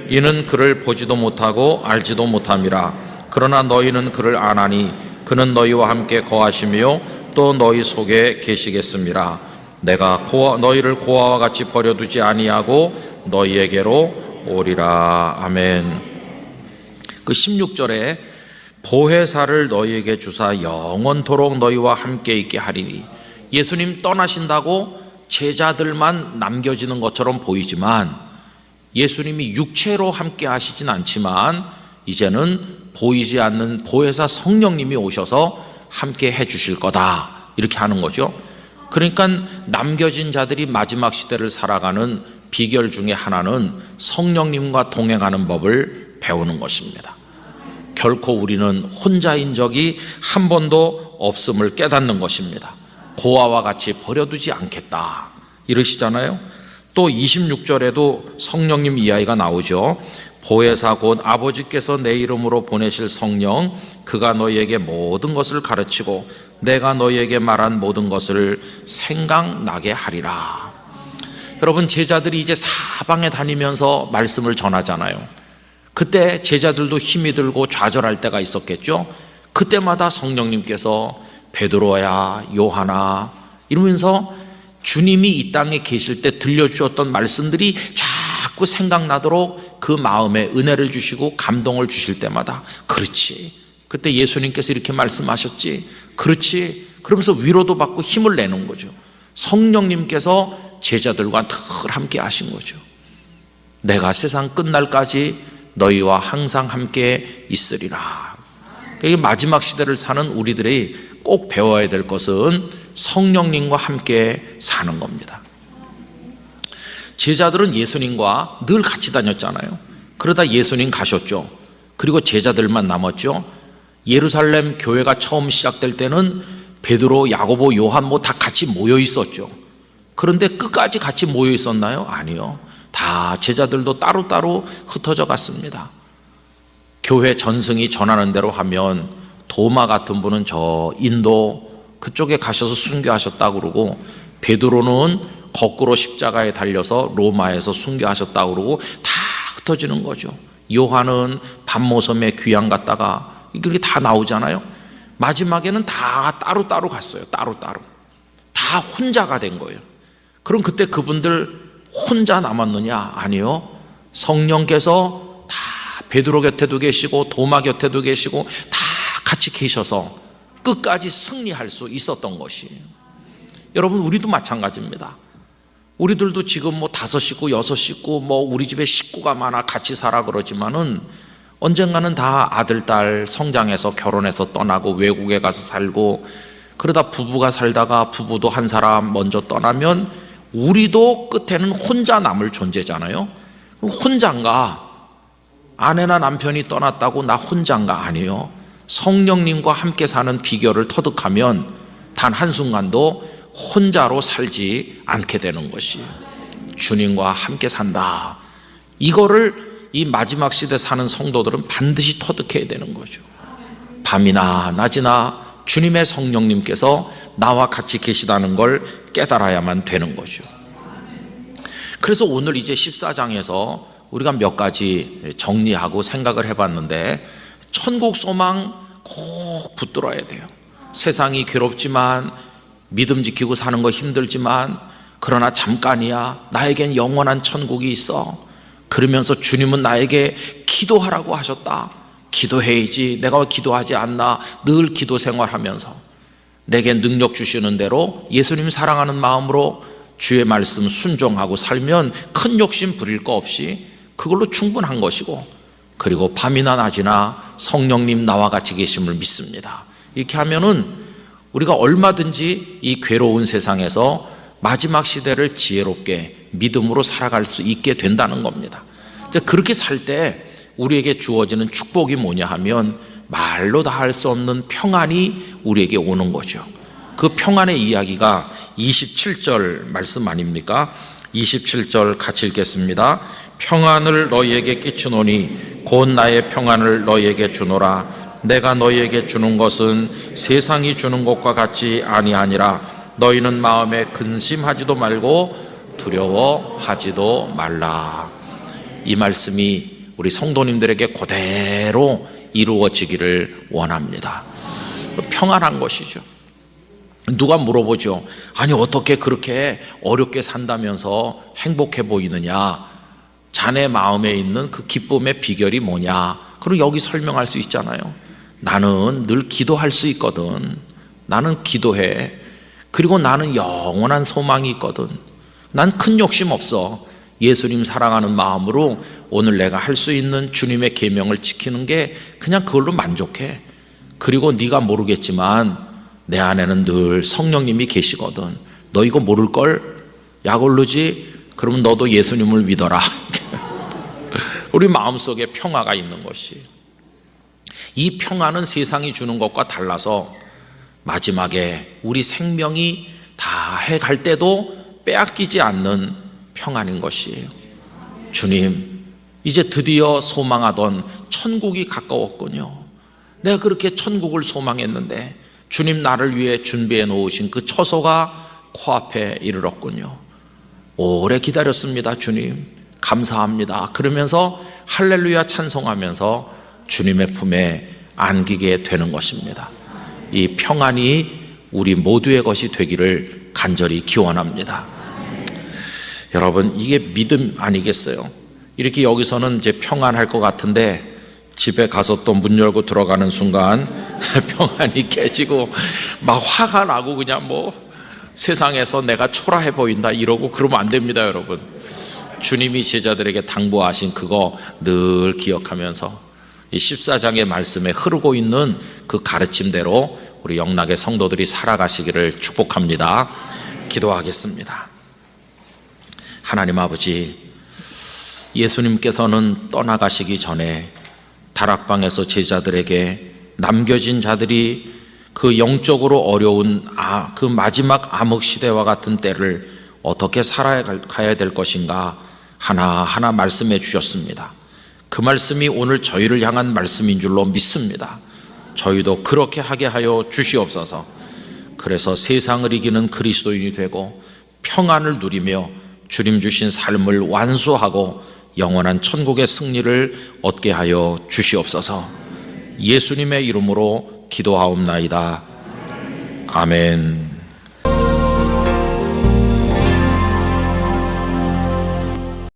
이는 그를 보지도 못하고 알지도 못함이라. 그러나 너희는 그를 아나니 그는 너희와 함께 거하시며 또 너희 속에 계시겠습니다. 내가 너희를 고아와 같이 버려두지 아니하고 너희에게로 오리라. 아멘. 그 16절에 보혜사를 너희에게 주사 영원토록 너희와 함께 있게 하리니, 예수님 떠나신다고 제자들만 남겨지는 것처럼 보이지만 예수님이 육체로 함께 하시진 않지만 이제는 보이지 않는 보혜사 성령님이 오셔서 함께 해 주실 거다, 이렇게 하는 거죠. 그러니까 남겨진 자들이 마지막 시대를 살아가는 비결 중에 하나는 성령님과 동행하는 법을 배우는 것입니다. 결코 우리는 혼자인 적이 한 번도 없음을 깨닫는 것입니다. 고아와 같이 버려두지 않겠다 이러시잖아요. 또 26절에도 성령님 이야기가 나오죠. 보혜사 곧 아버지께서 내 이름으로 보내실 성령, 그가 너희에게 모든 것을 가르치고 내가 너희에게 말한 모든 것을 생각나게 하리라. 여러분, 제자들이 이제 사방에 다니면서 말씀을 전하잖아요. 그때 제자들도 힘이 들고 좌절할 때가 있었겠죠. 그때마다 성령님께서 베드로야, 요하나 이러면서 주님이 이 땅에 계실 때 들려주셨던 말씀들이 자꾸 생각나도록 그 마음에 은혜를 주시고 감동을 주실 때마다, 그렇지, 그때 예수님께서 이렇게 말씀하셨지, 그렇지, 그러면서 위로도 받고 힘을 내는 거죠. 성령님께서 제자들과 늘 함께 하신 거죠. 내가 세상 끝날까지 너희와 항상 함께 있으리라. 그러니까 마지막 시대를 사는 우리들이 꼭 배워야 될 것은 성령님과 함께 사는 겁니다. 제자들은 예수님과 늘 같이 다녔잖아요. 그러다 예수님 가셨죠. 그리고 제자들만 남았죠. 예루살렘 교회가 처음 시작될 때는 베드로, 야고보, 요한 뭐 다 같이 모여 있었죠. 그런데 끝까지 같이 모여 있었나요? 아니요. 다 제자들도 따로따로 흩어져 갔습니다. 교회 전승이 전하는 대로 하면 도마 같은 분은 저 인도 그쪽에 가셔서 순교하셨다고 그러고, 베드로는 거꾸로 십자가에 달려서 로마에서 순교하셨다고 그러고 다 흩어지는 거죠. 요한은 밤모섬에 귀양 갔다가 이렇게 다 나오잖아요. 마지막에는 다 따로따로 갔어요. 따로따로. 다 혼자가 된 거예요. 그럼 그때 그분들 혼자 남았느냐? 아니요. 성령께서 다 베드로 곁에도 계시고 도마 곁에도 계시고 다 같이 계셔서 끝까지 승리할 수 있었던 것이에요. 여러분, 우리도 마찬가지입니다. 우리들도 지금 뭐 5식구, 6식구, 뭐 우리 집에 식구가 많아 같이 살아 그러지만은 언젠가는 다 아들, 딸 성장해서 결혼해서 떠나고 외국에 가서 살고, 그러다 부부가 살다가 부부도 한 사람 먼저 떠나면 우리도 끝에는 혼자 남을 존재잖아요. 혼자인가? 아내나 남편이 떠났다고 나 혼자인가? 아니에요. 성령님과 함께 사는 비결을 터득하면 단 한순간도 혼자로 살지 않게 되는 것이에요. 주님과 함께 산다. 이거를 이 마지막 시대 사는 성도들은 반드시 터득해야 되는 거죠. 밤이나 낮이나 주님의 성령님께서 나와 같이 계시다는 걸 깨달아야만 되는 거죠. 그래서 오늘 이제 14장에서 우리가 몇 가지 정리하고 생각을 해봤는데, 천국 소망 꼭 붙들어야 돼요. 세상이 괴롭지만, 믿음 지키고 사는 거 힘들지만, 그러나 잠깐이야. 나에겐 영원한 천국이 있어. 그러면서 주님은 나에게 기도하라고 하셨다. 기도해야지. 내가 기도하지 않나. 늘 기도 생활하면서 내게 능력 주시는 대로 예수님 사랑하는 마음으로 주의 말씀 순종하고 살면 큰 욕심 부릴 거 없이 그걸로 충분한 것이고, 그리고 밤이나 낮이나 성령님 나와 같이 계심을 믿습니다. 이렇게 하면은 우리가 얼마든지 이 괴로운 세상에서 마지막 시대를 지혜롭게 믿음으로 살아갈 수 있게 된다는 겁니다. 그렇게 살 때 우리에게 주어지는 축복이 뭐냐 하면 말로 다 할 수 없는 평안이 우리에게 오는 거죠. 그 평안의 이야기가 27절 말씀 아닙니까? 27절 같이 읽겠습니다. 평안을 너희에게 끼치노니 곧 나의 평안을 너희에게 주노라. 내가 너희에게 주는 것은 세상이 주는 것과 같이 아니하니라. 너희는 마음에 근심하지도 말고 두려워하지도 말라. 이 말씀이 우리 성도님들에게 그대로 이루어지기를 원합니다. 평안한 것이죠. 누가 물어보죠. 아니 어떻게 그렇게 어렵게 산다면서 행복해 보이느냐? 자네 마음에 있는 그 기쁨의 비결이 뭐냐? 그럼 여기 설명할 수 있잖아요. 나는 늘 기도할 수 있거든. 나는 기도해. 그리고 나는 영원한 소망이 있거든. 난 큰 욕심 없어. 예수님 사랑하는 마음으로 오늘 내가 할 수 있는 주님의 계명을 지키는 게 그냥 그걸로 만족해. 그리고 네가 모르겠지만 내 안에는 늘 성령님이 계시거든. 너 이거 모를걸? 약올르지? 그러면 너도 예수님을 믿어라. 우리 마음속에 평화가 있는 것이, 이 평화는 세상이 주는 것과 달라서 마지막에 우리 생명이 다 해갈 때도 빼앗기지 않는 평안인 것이에요. 주님, 이제 드디어 소망하던 천국이 가까웠군요. 내가 그렇게 천국을 소망했는데 주님 나를 위해 준비해 놓으신 그 처소가 코앞에 이르렀군요. 오래 기다렸습니다. 주님 감사합니다. 그러면서 할렐루야 찬송하면서 주님의 품에 안기게 되는 것입니다. 이 평안이 우리 모두의 것이 되기를 간절히 기원합니다. 여러분, 이게 믿음 아니겠어요? 이렇게 여기서는 이제 평안할 것 같은데 집에 가서 또 문 열고 들어가는 순간 평안이 깨지고 막 화가 나고 그냥 뭐 세상에서 내가 초라해 보인다 이러고 그러면 안 됩니다. 여러분, 주님이 제자들에게 당부하신 그거 늘 기억하면서 이 14장의 말씀에 흐르고 있는 그 가르침대로 우리 영락의 성도들이 살아가시기를 축복합니다. 기도하겠습니다. 하나님 아버지, 예수님께서는 떠나가시기 전에 다락방에서 제자들에게 남겨진 자들이 그 영적으로 어려운 그 마지막 암흑 시대와 같은 때를 어떻게 살아가야 될 것인가 하나하나 말씀해 주셨습니다. 그 말씀이 오늘 저희를 향한 말씀인 줄로 믿습니다. 저희도 그렇게 하게 하여 주시옵소서. 그래서 세상을 이기는 그리스도인이 되고 평안을 누리며 주님 주신 삶을 완수하고 영원한 천국의 승리를 얻게 하여 주시옵소서. 예수님의 이름으로 기도하옵나이다. 아멘.